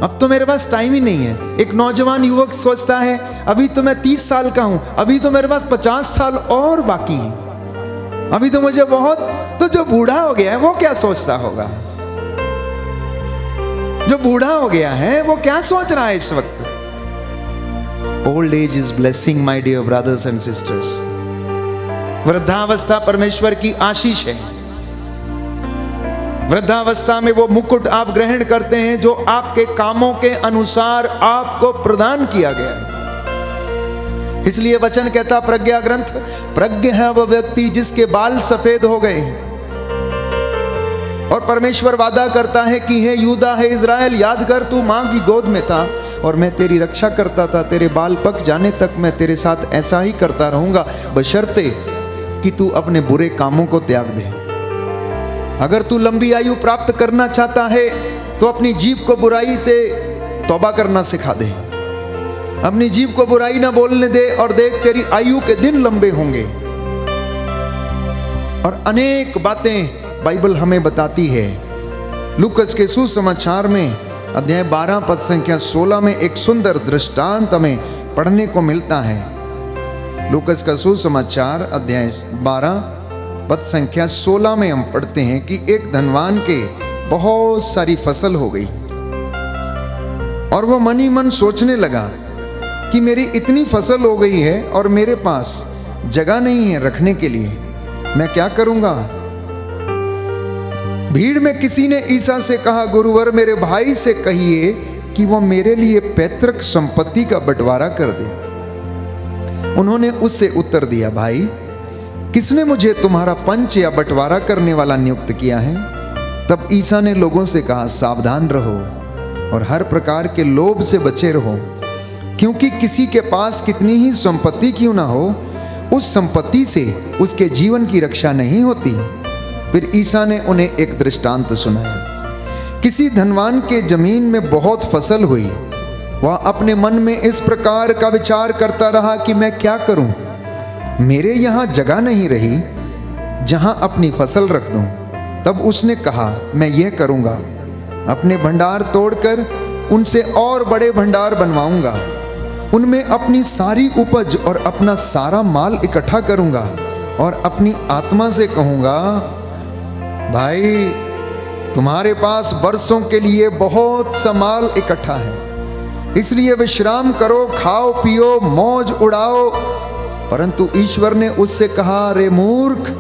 अब तो मेरे पास टाइम ही नहीं है। एक नौजवान युवक सोचता है अभी तो मैं 30 साल का हूं, अभी तो मेरे पास 50 साल और बाकी है, अभी तो मुझे बहुत। तो जो बूढ़ा हो गया है वो क्या सोचता होगा? जो बूढ़ा हो गया है वो क्या सोच रहा है इस वक्त? Old age is blessing my dear brothers and sisters. वृद्धावस्था परमेश्वर की आशीष है। वृद्धावस्था में वो मुकुट आप ग्रहण करते हैं जो आपके कामों के अनुसार आपको प्रदान किया गया है। इसलिए वचन कहता, प्रज्ञा ग्रंथ, प्रज्ञ है वह व्यक्ति जिसके बाल सफेद हो गए हैं। और परमेश्वर वादा करता है कि हे यूदा, हे इज़राइल, याद कर तू मां की गोद में था और मैं तेरी रक्षा करता था। तेरे बाल पक जाने तक मैं तेरे साथ ऐसा ही करता रहूंगा, बशर्ते कि तू अपने बुरे कामों को त्याग दे। अगर तू लंबी आयु प्राप्त करना चाहता है तो अपनी जीभ को बुराई से तौबा करना सिखा दे। अपनी जीभ को बुराई ना बोलने दे और देख तेरी आयु के दिन लंबे होंगे। और अनेक बातें बाइबल हमें बताती है। लूकस के सुसमाचार में अध्याय 12 पद संख्या 16 में एक सुंदर दृष्टांत हमें पढ़ने को मिलता है। लूकस का सुसमाचार अध्याय 12 पद संख्या 16 में हम पढ़ते हैं कि एक धनवान के बहुत सारी फसल हो गई और वह मन ही मन सोचने लगा कि मेरी इतनी फसल हो गई है और मेरे पास जगह नहीं है रखने के लिए, मैं क्या करूंगा। भीड़ में किसी ने ईसा से कहा, गुरुवर, मेरे भाई से कहिए कि वो मेरे लिए पैतृक संपत्ति का बंटवारा कर दे। उन्होंने उससे उत्तर दिया, भाई, किसने मुझे तुम्हारा पंच या बंटवारा करने वाला नियुक्त किया है? तब ईसा ने लोगों से कहा, सावधान रहो, और हर प्रकार के लोभ से बचे रहो, क्योंकि किसी के पास कितनी ही संपत्ति क्यों ना हो, उस संपत्ति से उसके जीवन की रक्षा नहीं होती। फिर ईसा ने उन्हें एक दृष्टांत सुनाया। किसी धनवान के जमीन में बहुत फसल हुई। वह अपने मन में इस प्रकार का विचार करता रहा कि मैं क्या करूं, मेरे यहाँ जगह नहीं रही जहां अपनी फसल रख दूं। तब उसने कहा, मैं यह करूंगा, अपने भंडार तोड़कर उनसे और बड़े भंडार बनवाऊंगा, उनमें अपनी सारी उपज और अपना सारा माल इकट्ठा करूंगा और अपनी आत्मा से कहूंगा, भाई तुम्हारे पास बरसों के लिए बहुत सा माल इकट्ठा है, इसलिए विश्राम करो, खाओ पियो, मौज उड़ाओ। परंतु ईश्वर ने उससे कहा, रे मूर्ख,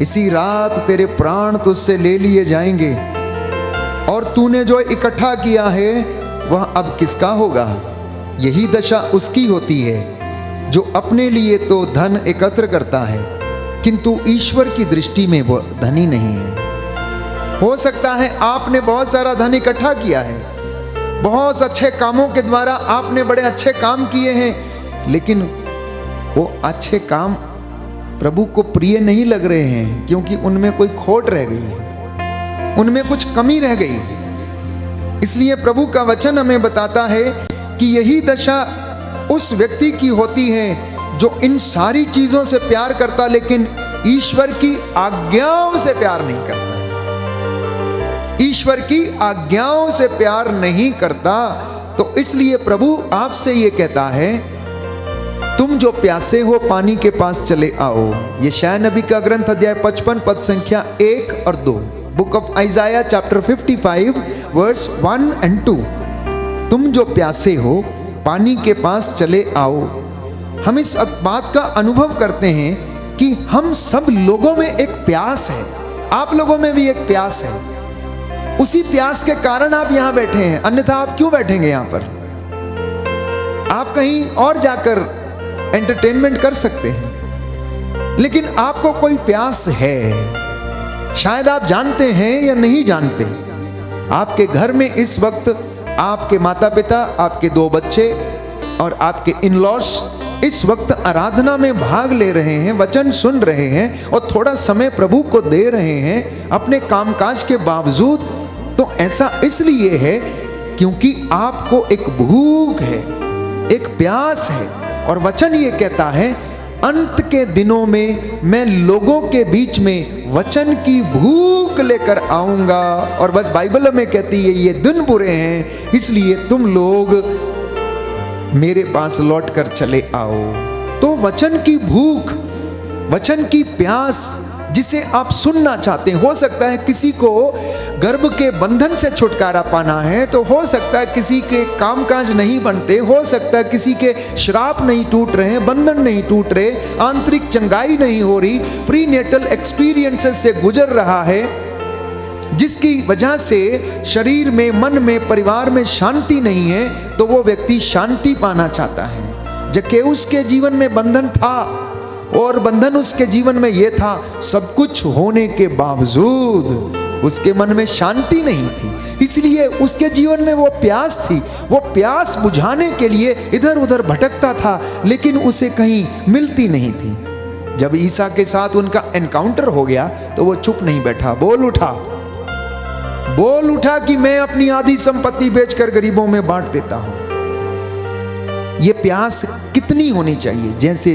इसी रात तेरे प्राण तुझसे ले लिए जाएंगे और तूने जो इकट्ठा किया है वह अब किसका होगा। यही दशा उसकी होती है जो अपने लिए तो धन एकत्र करता है, किंतु ईश्वर की दृष्टि में वह धनी नहीं है। हो सकता है आपने बहुत सारा धन इकट्ठा किया है, बहुत अच्छे कामों के द्वारा आपने बड़े अच्छे काम किए हैं, लेकिन वो अच्छे काम प्रभु को प्रिय नहीं लग रहे हैं, क्योंकि उनमें कोई खोट रह गई है, उनमें कुछ कमी रह गई। इसलिए प्रभु का वचन हमें बताता है कि यही दशा उस व्यक्ति की होती है जो इन सारी चीजों से प्यार करता, लेकिन ईश्वर की आज्ञाओं से प्यार नहीं करता। ईश्वर की आज्ञाओं से प्यार नहीं करता। तो इसलिए प्रभु आपसे ये कहता है, तुम जो प्यासे हो पानी के पास चले आओ। यशायाह नबी का ग्रंथ अध्याय 55 पद संख्या 1 और 2, book of Isaiah chapter 55 verse 1 and 2। तुम जो प्यासे हो पानी के पास चले आओ। हम इस बात का अनुभव करते हैं कि हम सब लोगों में एक प्यास है, आप लोगों में भी एक प्यास है। उसी प्यास के कारण आप यहां बैठे हैं, अन्यथा आप क्यों बैठेंगे यहां पर। आप कहीं और जाकर एंटरटेनमेंट कर सकते हैं, लेकिन आपको कोई प्यास है। शायद आप जानते हैं या नहीं जानते, आपके घर में इस वक्त आपके माता पिता, आपके 2 बच्चे और आपके इन-लॉज इस वक्त आराधना में भाग ले रहे हैं, वचन सुन रहे हैं और थोड़ा समय प्रभु को दे रहे हैं अपने कामकाज के बावजूद। तो ऐसा इसलिए है क्योंकि आपको एक भूख है, एक प्यास है। और वचन ये कहता है, अंत के दिनों में मैं लोगों के बीच में वचन की भूख लेकर आऊंगा। और बस बाइबल में कहती है, ये दिन बुरे हैं, इसलिए तुम लोग मेरे पास लौट कर चले आओ। तो वचन की भूख, वचन की प्यास जिसे आप सुनना चाहते हैं। हो सकता है किसी को गर्भ के बंधन से छुटकारा पाना है, तो हो सकता है किसी के कामकाज नहीं बनते, हो सकता है किसी के श्राप नहीं टूट रहे, बंधन नहीं टूट रहे, आंतरिक चंगाई नहीं हो रही, प्रीनेटल एक्सपीरियंसेस से गुजर रहा है, जिसकी वजह से शरीर में, मन में, परिवार में शांति नहीं है। तो वो व्यक्ति शांति पाना चाहता है। जक्केउस के जीवन में बंधन था और बंधन उसके जीवन में यह था, सब कुछ होने के बावजूद उसके मन में शांति नहीं थी। इसलिए उसके जीवन में वो प्यास थी, वो प्यास बुझाने के लिए इधर उधर भटकता था, लेकिन उसे कहीं मिलती नहीं थी। जब ईसा के साथ उनका एनकाउंटर हो गया तो वो चुप नहीं बैठा, बोल उठा कि मैं अपनी आधी संपत्ति बेचकर गरीबों में बांट देता हूं। ये प्यास कितनी होनी चाहिए। जैसे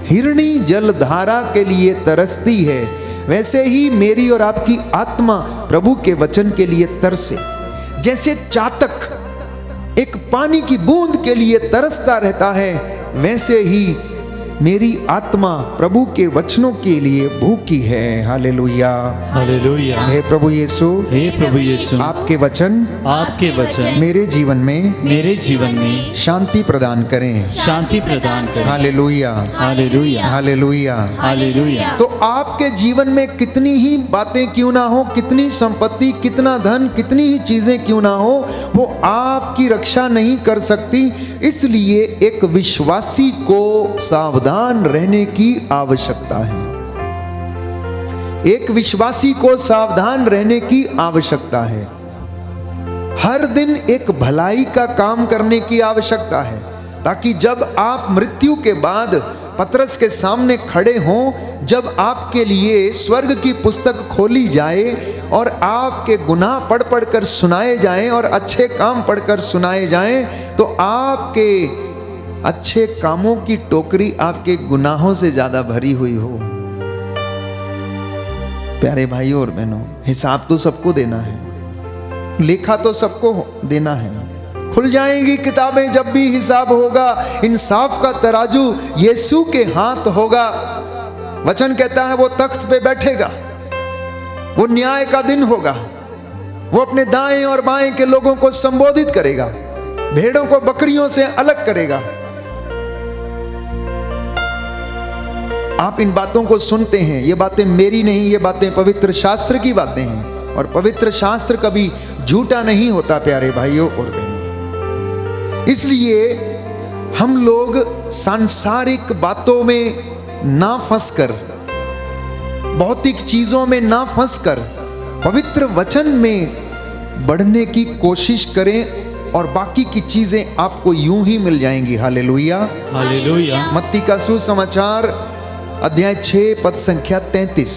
हिरणी जलधारा के लिए तरसती है, वैसे ही मेरी और आपकी आत्मा प्रभु के वचन के लिए तरसे। जैसे चातक एक पानी की बूंद के लिए तरसता रहता है, वैसे ही मेरी आत्मा प्रभु के वचनों के लिए भूखी है। Hallelujah, hallelujah. हे प्रभु यीशु, हे प्रभु यीशु, आपके वचन मेरे जीवन में शांति प्रदान करें, शांति प्रदान करें। Hallelujah, hallelujah, hallelujah, hallelujah. तो आपके जीवन में कितनी ही बातें क्यों ना हो, कितनी संपत्ति, कितना धन, कितनी ही चीजें क्यों ना हो, वो आपकी रक्षा नहीं कर सकती। इसलिए एक विश्वासी को सावधान रहने की आवश्यकता है। एक विश्वासी को सावधान रहने की आवश्यकता है। हर दिन एक भलाई का काम करने की आवश्यकता है, ताकि जब आप मृत्यु के बाद पतरस के सामने खड़े हों, जब आपके लिए स्वर्ग की पुस्तक खोली जाए और आपके गुनाह पढ़ पढ़ कर सुनाए जाएं और अच्छे काम पढ़कर सुनाए जाएं, तो आपके अच्छे कामों की टोकरी आपके गुनाहों से ज्यादा भरी हुई हो। प्यारे भाइयों और बहनों, हिसाब तो सबको देना है, लेखा तो सबको देना है। खुल जाएंगी किताबें जब भी हिसाब होगा। इंसाफ का तराजू यीशु के हाथ होगा। वचन कहता है वो तख्त पे बैठेगा, वो न्याय का दिन होगा, वो अपने दाएं और बाएं के लोगों को संबोधित करेगा, भेड़ों को बकरियों से अलग करेगा। आप इन बातों को सुनते हैं, ये बातें मेरी नहीं, ये बातें पवित्र शास्त्र की बातें हैं, और पवित्र शास्त्र कभी झूठा नहीं होता प्यारे भाइयों और बहनों। इसलिए हम लोग सांसारिक बातों में ना फंसकर, भौतिक चीजों में ना फंसकर पवित्र वचन में बढ़ने की कोशिश करें, और बाकी की चीजें आपको यूं ही मिल जाएंगी। Hallelujah, hallelujah. मत्ती का सुसमाचार अध्याय 6 पद संख्या 33।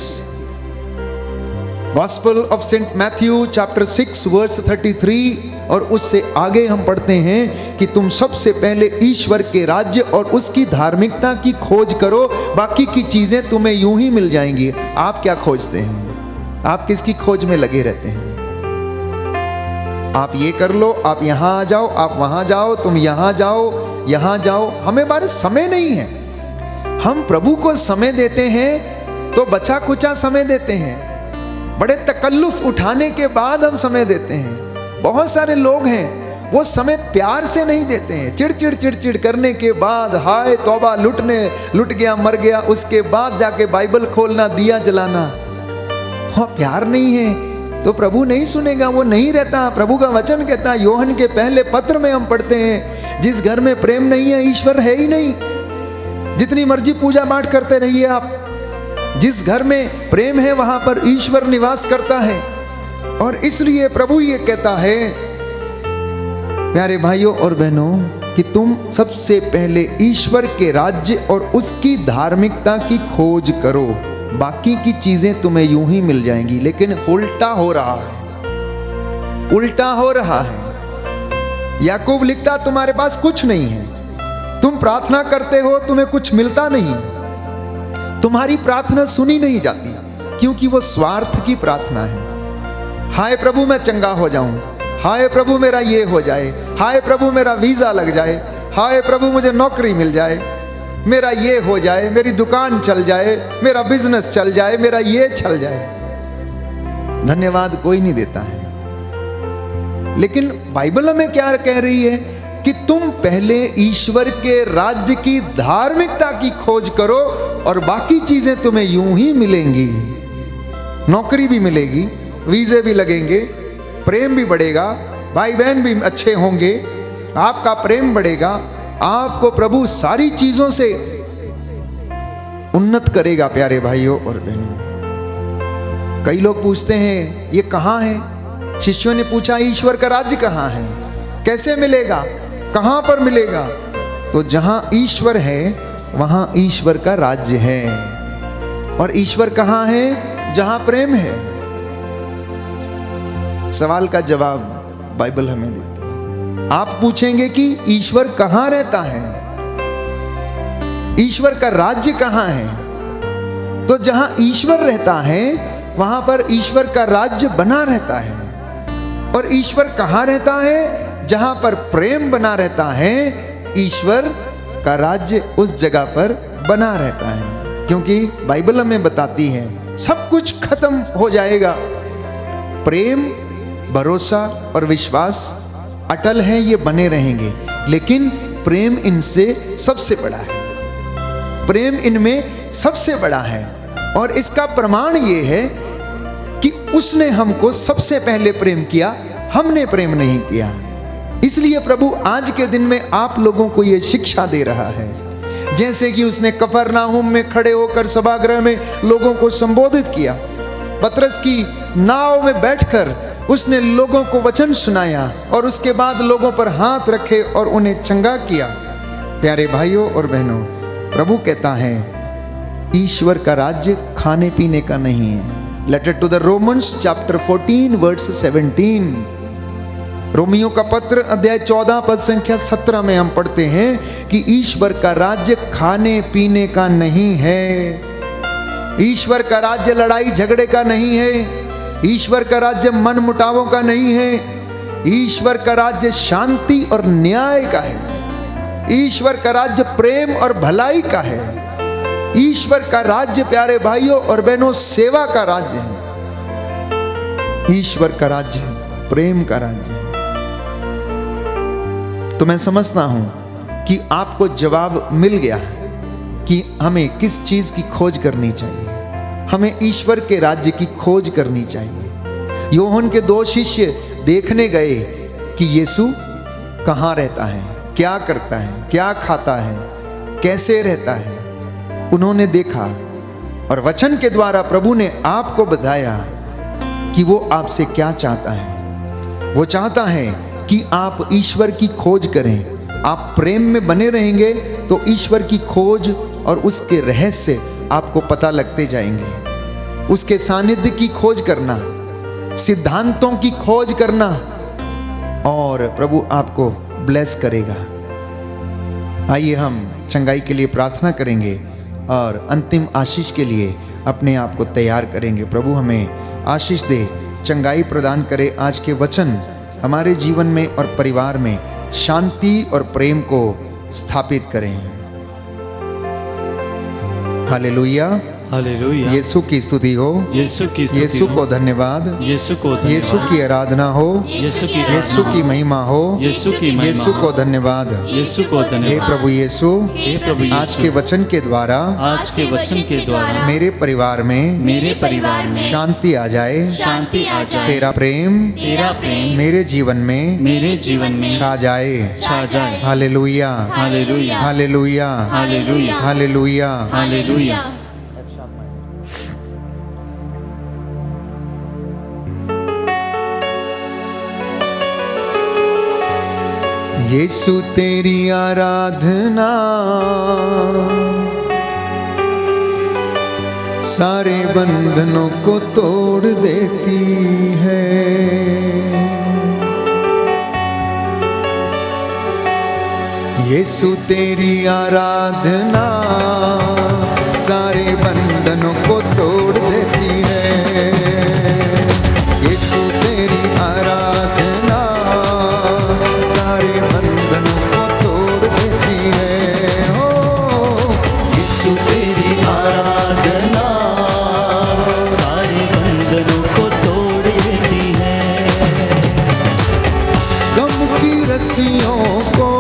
Gospel of saint Matthew chapter 6 verse 33। और उससे आगे हम पढ़ते हैं कि तुम सबसे पहले ईश्वर के राज्य और उसकी धार्मिकता की खोज करो, बाकी की चीजें तुम्हें यूं ही मिल जाएंगी। आप क्या खोजते हैं? आप किसकी खोज में लगे रहते हैं? आप ये कर लो, आप यहां आ जाओ, आप वहां जाओ, तुम यहां जाओ, यहां जाओ। हमें बारे समय नहीं है। हम प्रभु को समय देते हैं तो बचा कुचा समय देते हैं, बड़े तकल्लुफ उठाने के बाद हम समय देते हैं। बहुत सारे लोग हैं वो समय प्यार से नहीं देते हैं, चिड़चिड़ चिड़चिड़ करने के बाद, हाय तौबा, लुट गया मर गया, उसके बाद जाके बाइबल खोलना, दिया जलाना। हाँ, प्यार नहीं है तो प्रभु नहीं सुनेगा, वो नहीं रहता। प्रभु का वचन कहता है, योहन के पहले पत्र में हम पढ़ते हैं, जिस घर में प्रेम नहीं है ईश्वर है ही नहीं। जितनी मर्जी पूजा पाठ करते रहिए आप, जिस घर में प्रेम है वहां पर ईश्वर निवास करता है। और इसलिए प्रभु ये कहता है प्यारे भाइयों और बहनों कि तुम सबसे पहले ईश्वर के राज्य और उसकी धार्मिकता की खोज करो, बाकी की चीजें तुम्हें यूं ही मिल जाएंगी। लेकिन उल्टा हो रहा है, उल्टा हो रहा है। याकूब लिखता तुम्हारे पास कुछ नहीं है, तुम प्रार्थना करते हो तुम्हें कुछ मिलता नहीं, तुम्हारी प्रार्थना सुनी नहीं जाती, क्योंकि वो स्वार्थ की प्रार्थना है। हाय प्रभु मैं चंगा हो जाऊं, हाय प्रभु मेरा ये हो जाए, हाय प्रभु मेरा वीजा लग जाए, हाय प्रभु मुझे नौकरी मिल जाए, मेरा ये हो जाए, मेरी दुकान चल जाए, मेरा बिजनेस चल जाए, मेरा ये चल जाए। धन्यवाद कोई नहीं देता है। लेकिन बाइबल हमें क्या कह रही है कि तुम पहले ईश्वर के राज्य की धार्मिकता की खोज करो और बाकी चीजें तुम्हें यूं ही मिलेंगी। नौकरी भी मिलेगी, वीजे भी लगेंगे, प्रेम भी बढ़ेगा, भाई बहन भी अच्छे होंगे, आपका प्रेम बढ़ेगा, आपको प्रभु सारी चीजों से उन्नत करेगा। प्यारे भाइयों और बहनों, कई लोग पूछते हैं ये कहाँ है? शिष्यों ने पूछा ईश्वर का राज्य कहाँ है, कैसे मिलेगा, कहाँ पर मिलेगा? तो जहां ईश्वर है वहां ईश्वर का राज्य है। और ईश्वर कहाँ है? जहां प्रेम है। सवाल का जवाब बाइबल हमें देती है। आप पूछेंगे कि ईश्वर कहां रहता है, ईश्वर का राज्य कहां है? तो जहां ईश्वर रहता है वहां पर ईश्वर का राज्य बना रहता है। और ईश्वर कहां रहता है? जहां पर प्रेम बना रहता है, ईश्वर का राज्य उस जगह पर बना रहता है। क्योंकि बाइबल हमें बताती है सब कुछ खत्म हो जाएगा, प्रेम, भरोसा और विश्वास अटल है, ये बने रहेंगे, लेकिन प्रेम इनसे सबसे बड़ा है, प्रेम इनमें सबसे बड़ा है। और इसका प्रमाण ये है कि उसने हमको सबसे पहले प्रेम किया, हमने प्रेम नहीं किया। इसलिए प्रभु आज के दिन में आप लोगों को ये शिक्षा दे रहा है, जैसे कि उसने कफरनाहुम में खड़े होकर सभागृह में लोगों को संबोधित किया, पतरस की नाव में बैठकर उसने लोगों को वचन सुनाया और उसके बाद लोगों पर हाथ रखे और उन्हें चंगा किया। प्यारे भाइयों और बहनों, प्रभु कहता है ईश्वर का राज्य खाने पीने का नहीं है। Letter to the Romans chapter 14 verse 17। रोमियो का पत्र अध्याय 14 पद संख्या 17 में हम पढ़ते हैं कि ईश्वर का राज्य खाने पीने का नहीं है। ईश्वर का राज्य लड़ाई झगड़े का नहीं है। ईश्वर का राज्य मन मुटावों का नहीं है। ईश्वर का राज्य शांति और न्याय का है। ईश्वर का राज्य प्रेम और भलाई का है। ईश्वर का राज्य प्यारे भाइयों और बहनों सेवा का राज्य है। ईश्वर का राज्य प्रेम का राज्य है। तो मैं समझता हूं कि आपको जवाब मिल गया है कि हमें किस चीज की खोज करनी चाहिए। हमें ईश्वर के राज्य की खोज करनी चाहिए। योहन के 2 शिष्य देखने गए कि यीशु कहाँ रहता है, क्या करता है, क्या खाता है, कैसे रहता है। उन्होंने देखा और वचन के द्वारा प्रभु ने आपको बताया कि वो आपसे क्या चाहता है। वो चाहता है कि आप ईश्वर की खोज करें। आप प्रेम में बने रहेंगे तो ईश्वर की खोज और उसके रहस्य आपको पता लगते जाएंगे। उसके सानिध्य की खोज करना, सिद्धांतों की खोज करना, और प्रभु आपको ब्लेस करेगा। आइए हम चंगाई के लिए प्रार्थना करेंगे और अंतिम आशीष के लिए अपने आप को तैयार करेंगे। प्रभु हमें आशीष दे, चंगाई प्रदान करे। आज के वचन हमारे जीवन में और परिवार में शांति और प्रेम को स्थापित करें। Hallelujah, hallelujah. यीशु की स्तुति हो, यीशु की स्तुति यीशु हो, को धन्यवाद, यीशु को धन्यवाद, यीशु की आराधना हो, यीशु की यीशु की महिमा हो, यीशु की महिमा यीशु को धन्यवाद। यीशु को हे धन्यवाद। प्रभु यीशु, हे प्रभु आज यीशु, के वचन के द्वारा आज के वचन के द्वारा मेरे परिवार में मेरे परिवार में शांति आ जाए, शांति आ जाए। तेरा प्रेम तेरा प्रेम मेरे जीवन में मेरे जीवन में छा जाए। छा जाए। Hallelujah, hallelujah, hallelujah, hallelujah, hallelujah. Hallelujah. Yeshu तेरी आराधना सारे बंधनों को तोड़ देती है। यीशु तेरी आराधना सारे बंधनों को तोड़ देती है। यीशु तेरी आराधना सारे बंधनों को तोड़ देती है। हो यीशु तेरी आराधना सारे बंधनों को तोड़ देती है। गम की रस्सियों को,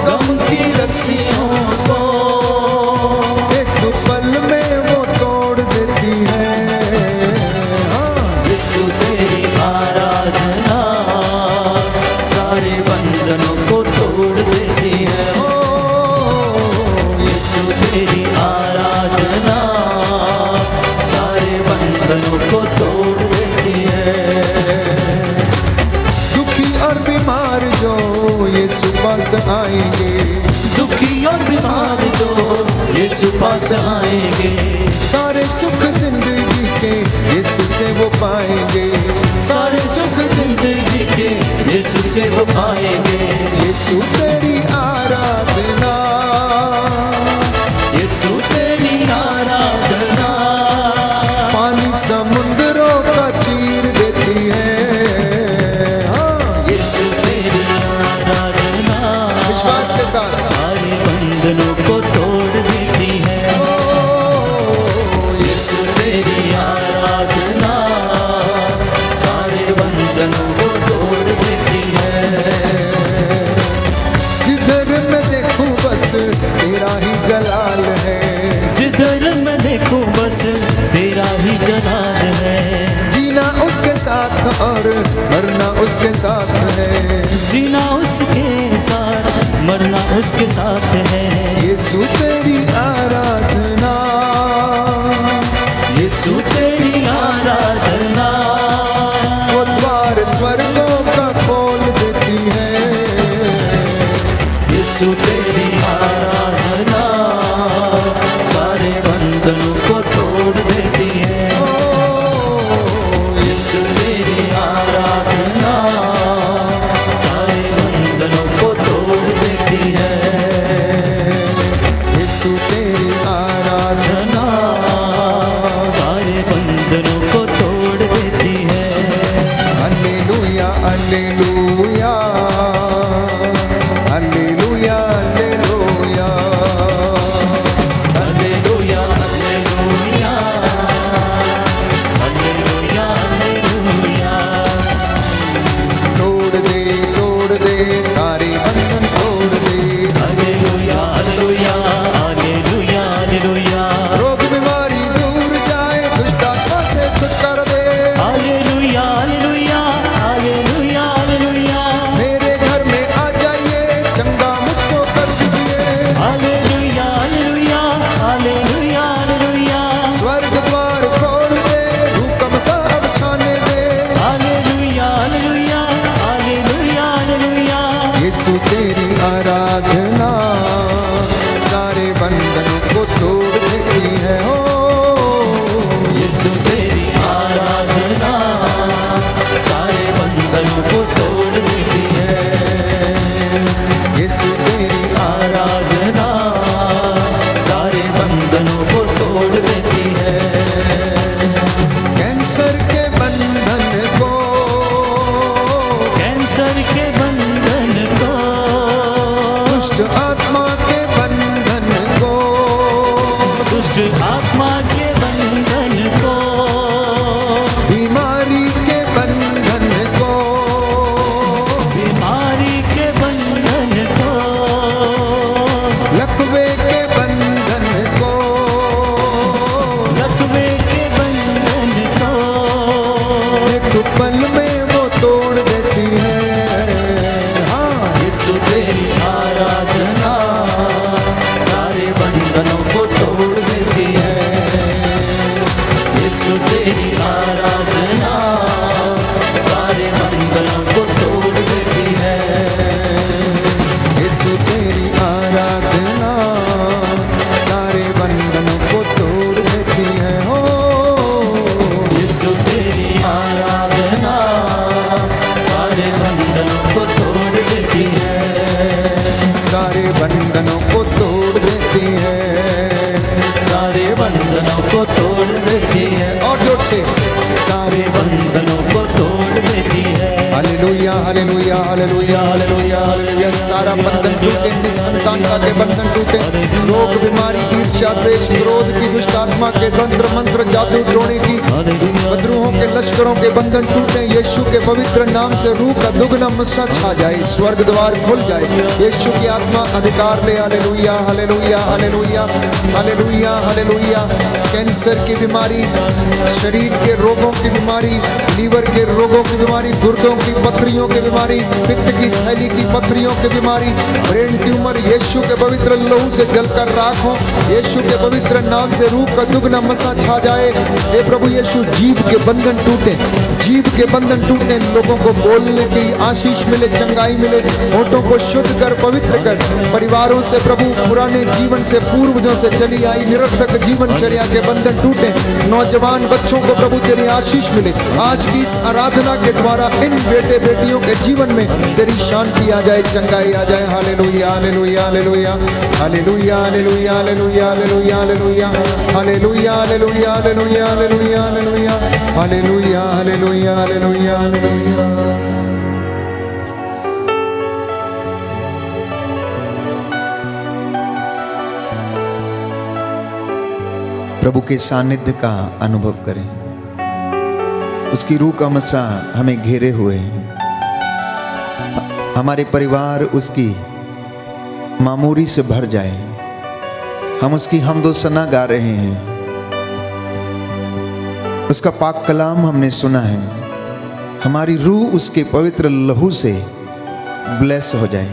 गम की रस्सियों को एक पल में वो तोड़ देती है। यीशु तेरी आराधना सारे बंधनों को तोड़ देती है। यीशु तेरी आराधना सारे बंधनों को तोड़ देती है। दुखी और बीमार जो यीशु पास आएंगे, दुखी और बीमार जो यीशु पास आएंगे, सारे सुख जिंदगी के यीशु से वो पाएंगे। सारे सुख जिंदगी के यीशु से वो पाएंगे। यीशु तेरी आराधना, यीशु तेरी आराधना पानी समुद्रों का चीर देती है। यीशु तेरी आराधना विश्वास के साथ सारे बंधनों को तोड़ देती है। यीशु तेरी आराधना सारे बंधनों को तोड़ देती है। जिधर मैं देखूं बस तेरा ही जलाल है। जिधर मैं देखूं बस तेरा ही जलाल है। जीना उसके साथ और मरना उसके साथ है। जीना उसके साथ मरना उसके साथ है। यीशु तेरी आराधना, यीशु तेरी आराधना यीशु तेरी आराधना सारे बंधनों को तोड़ देती है। यीशु तेरी आराधना सारे बंधनों को तोड़ देती है। यीशु तेरी आराधना सारे बंधनों को तोड़ देती है। Hallelujah hallelujah hallelujah hallelujah hallelujah hallelujah hallelujah hallelujah तोड़ दे सारे बंधन तोड़ दे। हालेलुया हालेलुया हालेलुया हालेलुया रोग बीमारी दूर जाए, दुष्ट आत्मा से छुटकारा दे। हालेलुया हालेलुया हालेलुया हालेलुया मेरे घर में आ जाइए, चंगा मुझको कर दीजिए। हालेलुया हालेलुया हालेलुया हालेलुया स्वर्ग द्वार खोल दे, रूह का मसाब छाने दे। Hallelujah hallelujah hallelujah hallelujah Yeshu तेरी आराधना सारे बंधनों को तोड़ देती है। हो यीशु तेरी आराधना सारे बंधनों को तोड़ देती है। यीशु तेरी आराधना सारे बंधनों को तोड़ देती है। कैंसर के बंधन को, कैंसर के बंधन को, दुष्ट आत्मा के बंधन को, दुष्ट आत्मा के बंधन को, बीमारी के बंधन को, बीमारी के बंधन को, लकवे के बंधन को, लकवे के बंधन को, एक पल में वो तोड़ देती है। हाँ यीशु तेरी आराधना सारे बंधनों को तोड़ देती है। यीशु तेरी आराधना सारे बंधनों को तोड़ देती है। यीशु तेरी आराधना सारे बंधनों को तोड़ देती है। हो यीशु तेरी आराधना सारे बंधनों को तोड़ देती है। सारे बंधनों को तोड़ देती है। सारे बंधनों को तोड़ देती है। और जोर से सारे बंधनों को तोड़ देती है। Hallelujah hallelujah hallelujah hallelujah hallelujah. सारा बंधन टूटे, निसंतानता के बंधन टूटे, रोग बीमारी ईर्ष्या द्वेष क्रोध की दुष्ट आत्मा के तंत्र मंत्र जादू टोने की बद्रुहों के लश्करों के बंधन टूटे। यीशु के पवित्र नाम से रूह का दुगना मुस्सा छा जाए, स्वर्ग द्वार खुल जाए। यीशु की आत्मा अधिकार ले। Hallelujah hallelujah hallelujah hallelujah hallelujah. Cancer की बीमारी, शरीर के रोगों की बीमारी, लीवर के रोगों की बीमारी, गुर्दों की पथरियों की बीमारी, पित्त की थैली की पथरियों की बीमारी, ब्रेन ट्यूमर यीशु के पवित्र लहू से जलकर राख हो। यीशु के पवित्र नाम से रूह का दुगना मसा छा जाए। हे प्रभु यीशु, जीभ के बंधन टूटे, जीभ के बंधन टूटे। लोगों को बोलने की आशीष मिले, चंगाई मिले, होठों को शुद्ध कर, पवित्र कर। परिवारों से प्रभु पुराने जीवन से, पूर्वजों से चली आई निरर्थक जीवनचर्या के बंधन टूटे। नौजवान बच्चों को प्रभु तेरी आशीष मिले। आज की इस आराधना के द्वारा इन बेटे बेटियों के जीवन में तेरी शांति आ जाए, चंगाई आ जाए। Hallelujah hallelujah hallelujah hallelujah hallelujah hallelujah hallelujah hallelujah hallelujah hallelujah hallelujah hallelujah hallelujah hallelujah hallelujah hallelujah hallelujah. प्रभु के सानिध्य का अनुभव करें। उसकी रूह का मसा हमें घेरे हुए है। हमारे परिवार उसकी मामूरी से भर जाए। हम उसकी हम्दो सना गा रहे हैं। उसका पाक कलाम हमने सुना है। हमारी रूह उसके पवित्र लहू से ब्लेस हो जाए।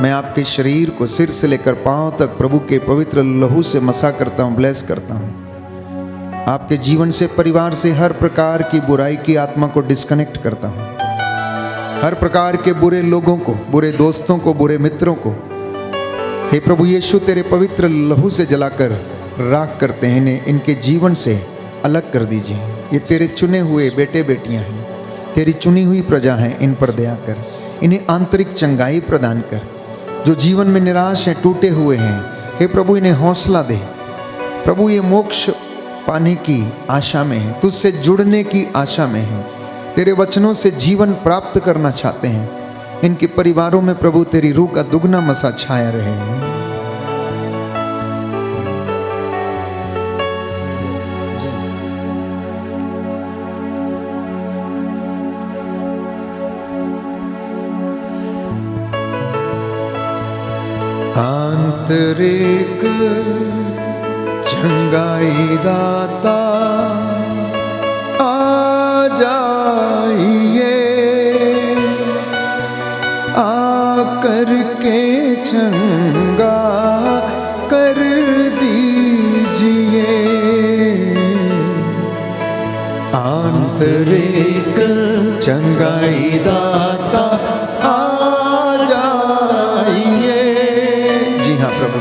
मैं आपके शरीर को सिर से लेकर पांव तक प्रभु के पवित्र लहू से मसा करता हूं, ब्लेस करता हूं। आपके जीवन से, परिवार से हर प्रकार की बुराई की आत्मा को डिस्कनेक्ट करता हूं। हर प्रकार के बुरे लोगों को, बुरे दोस्तों को, बुरे मित्रों को हे प्रभु यीशु, तेरे पवित्र लहू से जलाकर राख करते हैं इन्हें, इनके जीवन से अलग कर दीजिए। ये तेरे चुने हुए बेटे बेटियां हैं, तेरी चुनी हुई प्रजा हैं, इन पर दया कर, इन्हें आंतरिक चंगाई प्रदान कर। जो जीवन में निराश हैं, टूटे हुए हैं, हे प्रभु इन्हें हौसला दे। प्रभु ये मोक्ष पाने की आशा में है, तुझसे जुड़ने की आशा में है, तेरे वचनों से जीवन प्राप्त करना चाहते हैं। इनके परिवारों में प्रभु तेरी रूह का दुगना मसा छाया रहे। आंतरिक चंगाई दाता आ जाइए, आकर के चंगा कर दीजिए। आंतरिक चंगाई दाता आ जाइए। जी हाँ प्रभु,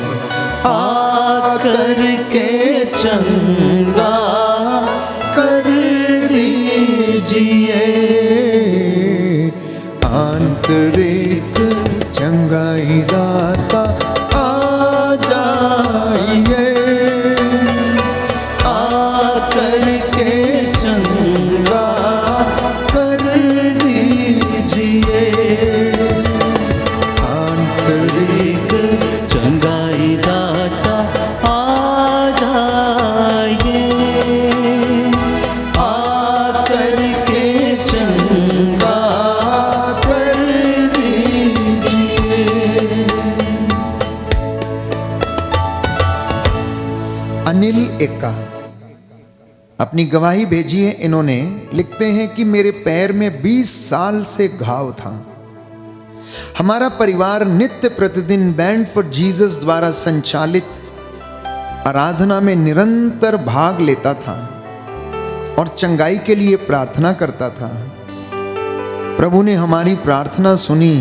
आकर के चंगा कर दीजिए। आंतरिक चंगाई दाता आ जाइए, आकर के चंगा कर दीजिए। आंतरिक चंगाई दाता आ जाइए, आकर के चंगा कर दीजिए। अनिल एक्का अपनी गवाही भेजी है। इन्होंने लिखते हैं कि मेरे पैर में 20 साल से घाव था। हमारा परिवार नित्य प्रतिदिन बैंड फॉर जीसस द्वारा संचालित आराधना में निरंतर भाग लेता था और चंगाई के लिए प्रार्थना करता था। प्रभु ने हमारी प्रार्थना सुनी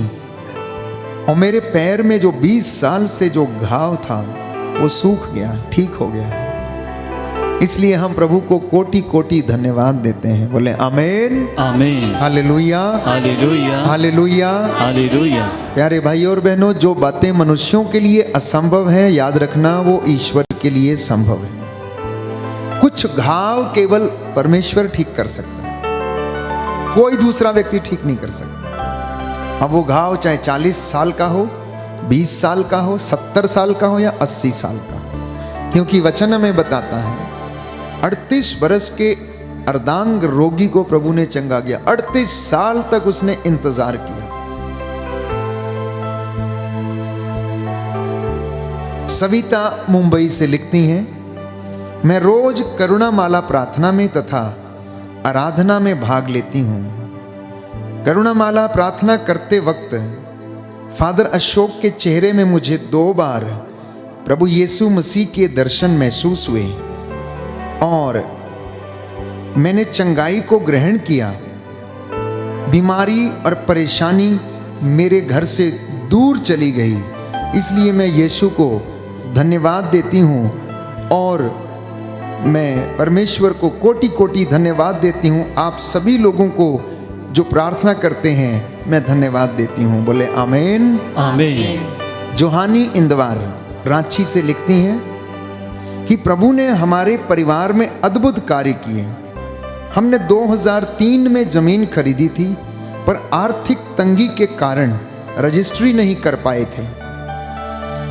और मेरे पैर में जो 20 साल से जो घाव था वो सूख गया, ठीक हो गया। इसलिए हम प्रभु को कोटि कोटि धन्यवाद देते हैं। बोले आमीन, आमीन, हालेलुया, हालेलुया, हालेलुया, हालेलुया। प्यारे भाई और बहनों, जो बातें मनुष्यों के लिए असंभव है, याद रखना वो ईश्वर के लिए संभव है। कुछ घाव केवल परमेश्वर ठीक कर सकता है, कोई दूसरा व्यक्ति ठीक नहीं कर सकता। अब वो घाव चाहे 40 साल का हो, 20 साल का हो, 70 साल का हो या 80 साल का, क्योंकि वचन में बताता है 38 बरस के अर्धांग रोगी को प्रभु ने चंगा किया। 38 साल तक उसने इंतजार किया। सविता मुंबई से लिखती हैं, मैं रोज करुणा माला प्रार्थना में तथा आराधना में भाग लेती हूँ। करुणा माला प्रार्थना करते वक्त फादर अशोक के चेहरे में मुझे 2 बार प्रभु यीशु मसीह के दर्शन महसूस हुए और मैंने चंगाई को ग्रहण किया। बीमारी और परेशानी मेरे घर से दूर चली गई। इसलिए मैं यीशु को धन्यवाद देती हूँ और मैं परमेश्वर को कोटि कोटि धन्यवाद देती हूँ। आप सभी लोगों को जो प्रार्थना करते हैं मैं धन्यवाद देती हूँ। बोले आमीन, आमीन। जोहानी इंदवार रांची से लिखती हैं कि प्रभु ने हमारे परिवार में अद्भुत कार्य किए। हमने 2003 में जमीन खरीदी थी, पर आर्थिक तंगी के कारण रजिस्ट्री नहीं कर पाए थे।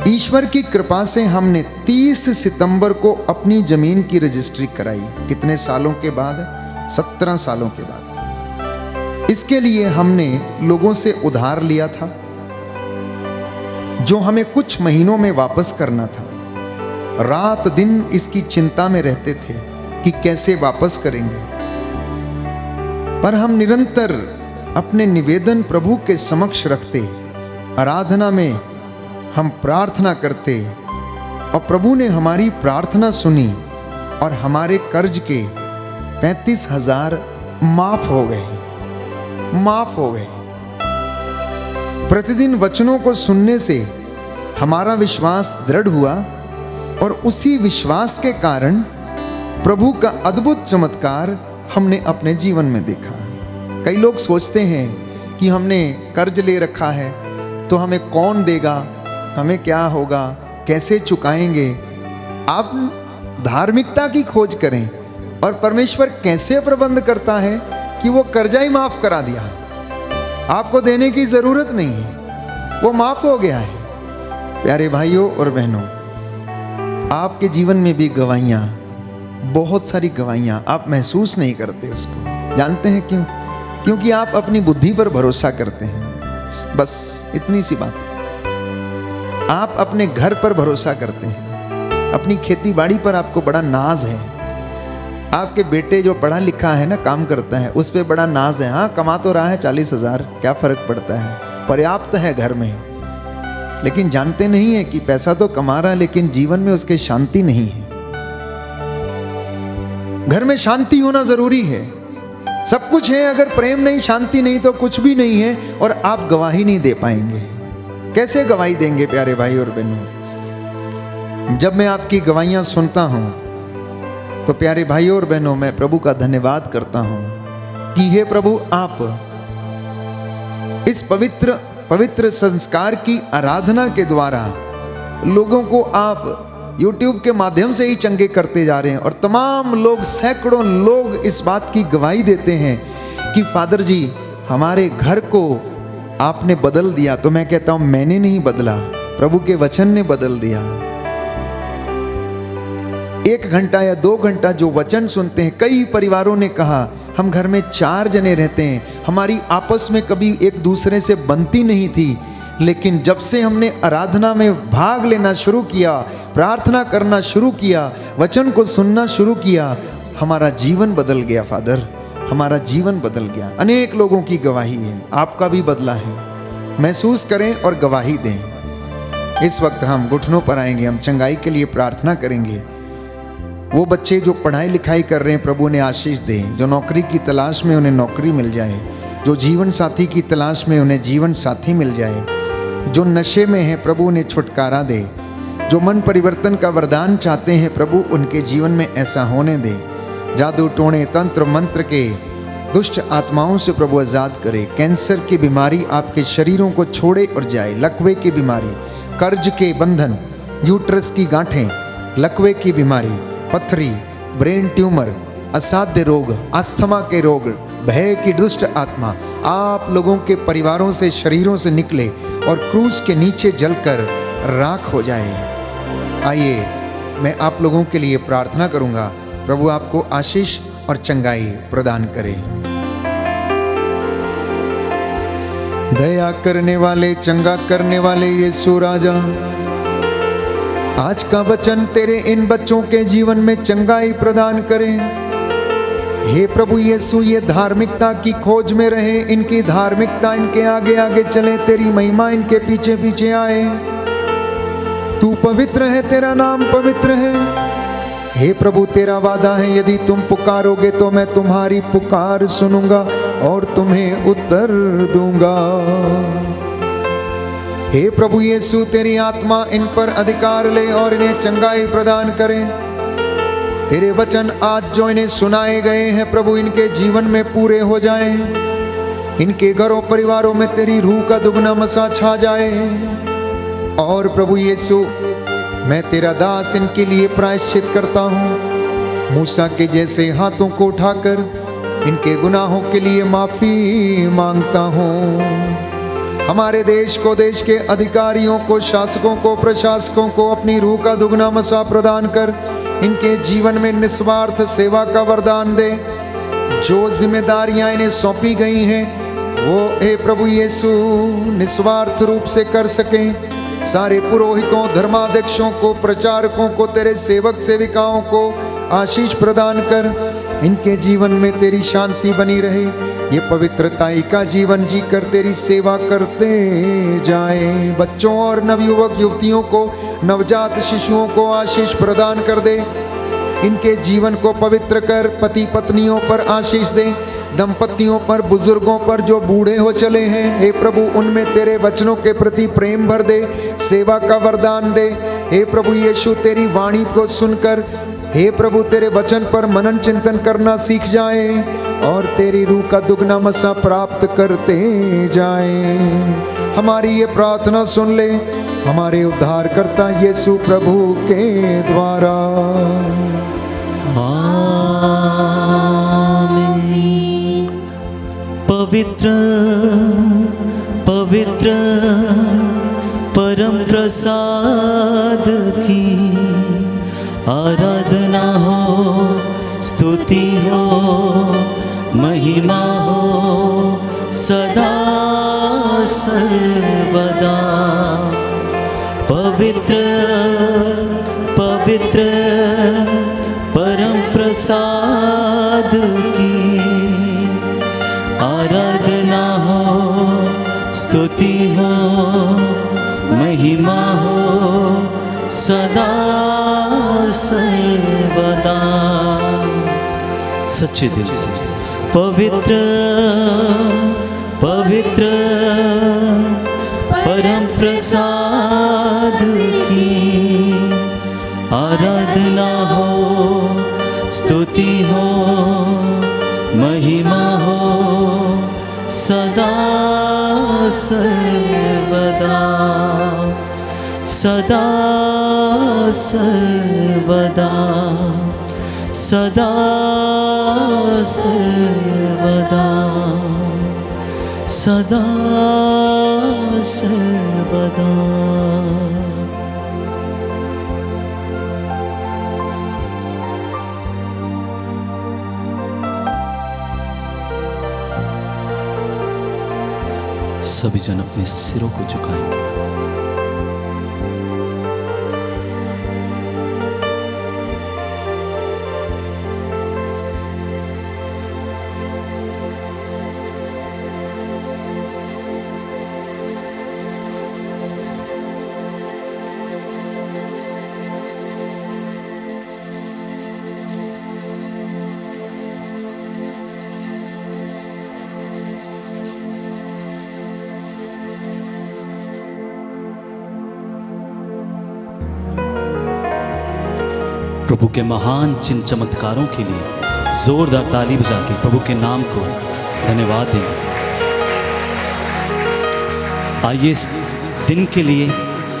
ईश्वर की कृपा से हमने 30 सितंबर को अपनी जमीन की रजिस्ट्री कराई। कितने सालों के बाद? 17 सालों के बाद। इसके लिए हमने लोगों से उधार लिया था, जो हमें कुछ महीनों में वापस करना था। रात दिन इसकी चिंता में रहते थे कि कैसे वापस करेंगे, पर हम निरंतर अपने निवेदन प्रभु के समक्ष रखते, आराधना में हम प्रार्थना करते और प्रभु ने हमारी प्रार्थना सुनी और हमारे कर्ज के 35,000 माफ हो गए, माफ हो गए। प्रतिदिन वचनों को सुनने से हमारा विश्वास दृढ़ हुआ और उसी विश्वास के कारण प्रभु का अद्भुत चमत्कार हमने अपने जीवन में देखा। कई लोग सोचते हैं कि हमने कर्ज ले रखा है तो हमें कौन देगा, हमें क्या होगा, कैसे चुकाएंगे। आप धार्मिकता की खोज करें और परमेश्वर कैसे प्रबंध करता है कि वो कर्जा ही माफ करा दिया, आपको देने की जरूरत नहीं है, वो माफ हो गया है। प्यारे भाइयों और बहनों, आपके जीवन में भी गवाहियां, बहुत सारी गवाहियां आप महसूस नहीं करते उसको। जानते हैं क्यों? क्योंकि आप अपनी बुद्धि पर भरोसा करते हैं। बस इतनी सी बात है। आप अपने घर पर भरोसा करते हैं, अपनी खेती बाड़ी पर आपको बड़ा नाज है। आपके बेटे जो पढ़ा लिखा है ना, काम करता है, उस पर बड़ा नाज है। हाँ, कमा तो रहा है 40,000, क्या फर्क पड़ता है, पर्याप्त है घर में। लेकिन जानते नहीं है कि पैसा तो कमा रहा है लेकिन जीवन में उसके शांति नहीं है। घर में शांति होना जरूरी है। सब कुछ है, अगर प्रेम नहीं, शांति नहीं तो कुछ भी नहीं है। और आप गवाही नहीं दे पाएंगे। कैसे गवाही देंगे प्यारे भाई और बहनों? जब मैं आपकी गवाहियां सुनता हूं तो प्यारे भाइयों और बहनों, मैं प्रभु का धन्यवाद करता हूं कि हे प्रभु, आप इस पवित्र संस्कार की आराधना के द्वारा लोगों को आप YouTube के माध्यम से ही चंगे करते जा रहे हैं। और तमाम लोग, सैकड़ों लोग इस बात की गवाही देते हैं कि फादर जी, हमारे घर को आपने बदल दिया। तो मैं कहता हूं, मैंने नहीं बदला, प्रभु के वचन ने बदल दिया। 1 घंटा या 2 घंटा जो वचन सुनते हैं, कई परिवारों ने कहा, हम घर में 4 जने रहते हैं, हमारी आपस में कभी एक दूसरे से बनती नहीं थी, लेकिन जब से हमने आराधना में भाग लेना शुरू किया, प्रार्थना करना शुरू किया, वचन को सुनना शुरू किया, हमारा जीवन बदल गया। फादर, हमारा जीवन बदल गया। अनेक लोगों की गवाही है, आपका भी बदला है। महसूस करें और गवाही दें। इस वक्त हम घुटनों पर आएंगे, हम चंगाई के लिए प्रार्थना करेंगे। वो बच्चे जो पढ़ाई लिखाई कर रहे हैं, प्रभु ने आशीष दे। जो नौकरी की तलाश में, उन्हें नौकरी मिल जाए। जो जीवन साथी की तलाश में, उन्हें जीवन साथी मिल जाए। जो नशे में है, प्रभु उन्हें छुटकारा दे। जो मन परिवर्तन का वरदान चाहते हैं, प्रभु उनके जीवन में ऐसा होने दे। जादू टोने, तंत्र मंत्र के दुष्ट आत्माओं से प्रभु आजाद करे। कैंसर की बीमारी आपके शरीरों को छोड़े और जाए। लकवे की बीमारी, कर्ज के बंधन, यूट्रस की गांठें, लकवे की बीमारी, पथरी, ब्रेन ट्यूमर, असाध्य रोग, अस्थमा के रोग, भय की दुष्ट आत्मा आप लोगों के परिवारों से, शरीरों से निकले और क्रूस के नीचे जलकर राख हो जाए। आइए, मैं आप लोगों के लिए प्रार्थना करूंगा। प्रभु आपको आशीष और चंगाई प्रदान करे। दया करने वाले, चंगा करने वाले यीशु राजा, आज का वचन तेरे इन बच्चों के जीवन में चंगाई प्रदान करे। हे प्रभु यीशु, ये धार्मिकता की खोज में रहे, इनकी धार्मिकता इनके आगे आगे चले, तेरी महिमा इनके पीछे पीछे आए। तू पवित्र है, तेरा नाम पवित्र है। हे प्रभु, तेरा वादा है, यदि तुम पुकारोगे तो मैं तुम्हारी पुकार सुनूंगा और तुम्हें उत्तर दूंगा। हे प्रभु यीशु, तेरी आत्मा इन पर अधिकार ले और इन्हें चंगाई प्रदान करे। तेरे वचन आज जो इन्हें सुनाए गए हैं, प्रभु इनके जीवन में पूरे हो जाएं। इनके घरों परिवारों में तेरी रूह का दुगना मसा छा जाए। और प्रभु यीशु, मैं तेरा दास इनके लिए प्रायश्चित करता हूँ। मूसा के जैसे हाथों को उठाकर इनके गुनाहों के लिए माफी मांगता हूँ। हमारे देश को, देश के अधिकारियों को, शासकों को, प्रशासकों को अपनी रूह का दुगना मसा प्रदान कर इनके जीवन में निस्वार्थ सेवा का वरदान दे। जो जिम्मेदारियां इन्हें सौंपी गई हैं वो हे प्रभु यीशु निस्वार्थ रूप से कर सकें। सारे पुरोहितों, धर्माध्यक्षों को, प्रचारकों को, तेरे सेवक सेविकाओं को आशीष प्रदान कर। इनके जीवन में तेरी शांति बनी रहे। ये पवित्रताई का जीवन जीकर तेरी सेवा करते जाएं। बच्चों और नवयुवक युवतियों को, नवजात शिशुओं को आशीष प्रदान कर दे। इनके जीवन को पवित्र कर, पति पत्नियों पर आशीष दे। दंपतियों पर, बुजुर्गों पर जो बूढ़े हो चले हैं, हे प्रभु उनमें तेरे वचनों के प्रति प्रेम भर दे, सेवा का वरदान दे। हे प्रभु यीशु तेरी वाणी को सुनकर हे प्रभु तेरे वचन पर मनन चिंतन करना सीख जाएं और तेरी रूह का दुगना मसा प्राप्त करते जाएं। हमारी ये प्रार्थना सुन ले हमारे उद्धारकर्ता यीशु प्रभु के द्वारा। आमीन। पवित्र पवित्र परम प्रसाद की आराधना हो, स्तुति हो, महिमा हो सदा सर्वदा। पवित्र पवित्र परम प्रसाद की आराधना हो, स्तुति हो, महिमा हो सदा सर्वदा। सच्चे दिल से पवित्र पवित्र परम प्रसाद की आराधना हो, स्तुति हो, महिमा हो सदा सर्वदा, सदा सर्वदा, सदा सर्वदा, सदा सर्वदा। सभी जन अपने सिरों को झुकाएंगे। प्रभु के महान चिन्ह चमत्कारों के लिए जोरदार ताली बजा के प्रभु के नाम को धन्यवाद देंगे। आइए इस दिन के लिए,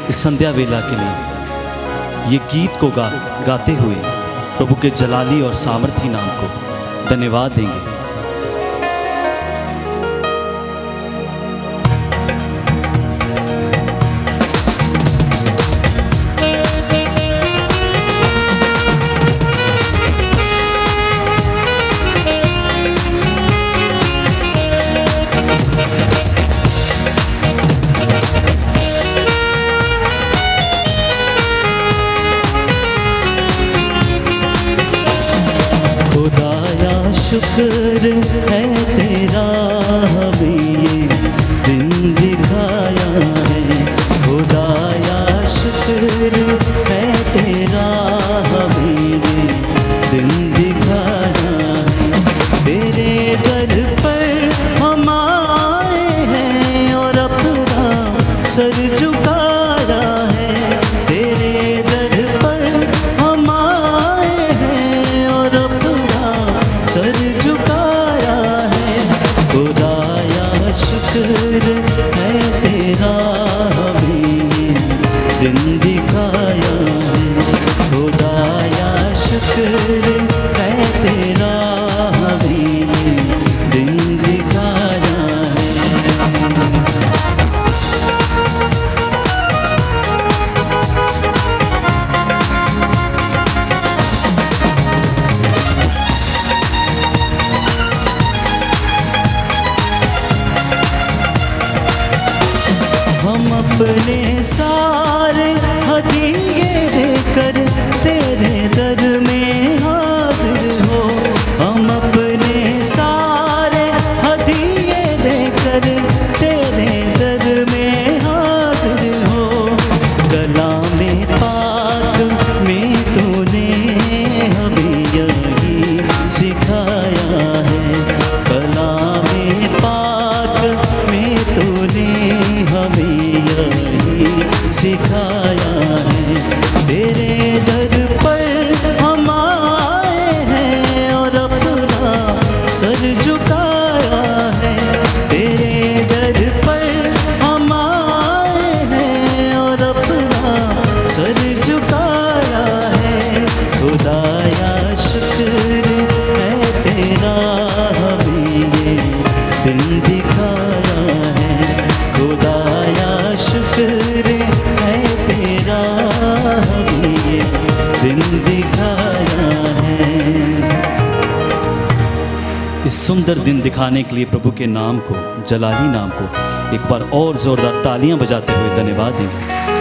इस संध्या वेला के लिए ये गीत को गाते हुए प्रभु के जलाली और सामर्थी नाम को धन्यवाद देंगे। शुक्र है तेरा हमें ये दिन दिखाया है, खुदाया शुक्र है तेरा हमें ये दिन दिखाया है। तेरे दर पर हम आए हैं और अपना सर झुकाया है। तेरे दर पर हम आए हैं और अपना सर झुकाया है। खुदाया शुक्र है तेरा हमें दिन दिखाया है। खुदाया शुक्र है तेरा हमें दिन दिखाया है। हम अपने सारे हदिये देकर तेरे दर में हाजिर हो। हम अपने सारे हदिये देकर तेरे दर में हाजिर हो। कलामे पाक में तूने हमें यही सिखाया है। सिखाया है। तेरे दर पर हम आए हैं और अपना सर झुकाया है। तेरे दर पर हम आए हैं और अपना सर झुकाया है। खुदाया शुक्र है तेरा, हमें ये दिन दिखाया है। खुदाया शुक्र है तेरा, हमें ये दिन दिखाया है। इस सुंदर दिन दिखाने के लिए प्रभु के नाम को, जलाली नाम को एक बार और जोरदार तालियां बजाते हुए धन्यवाद देंगे।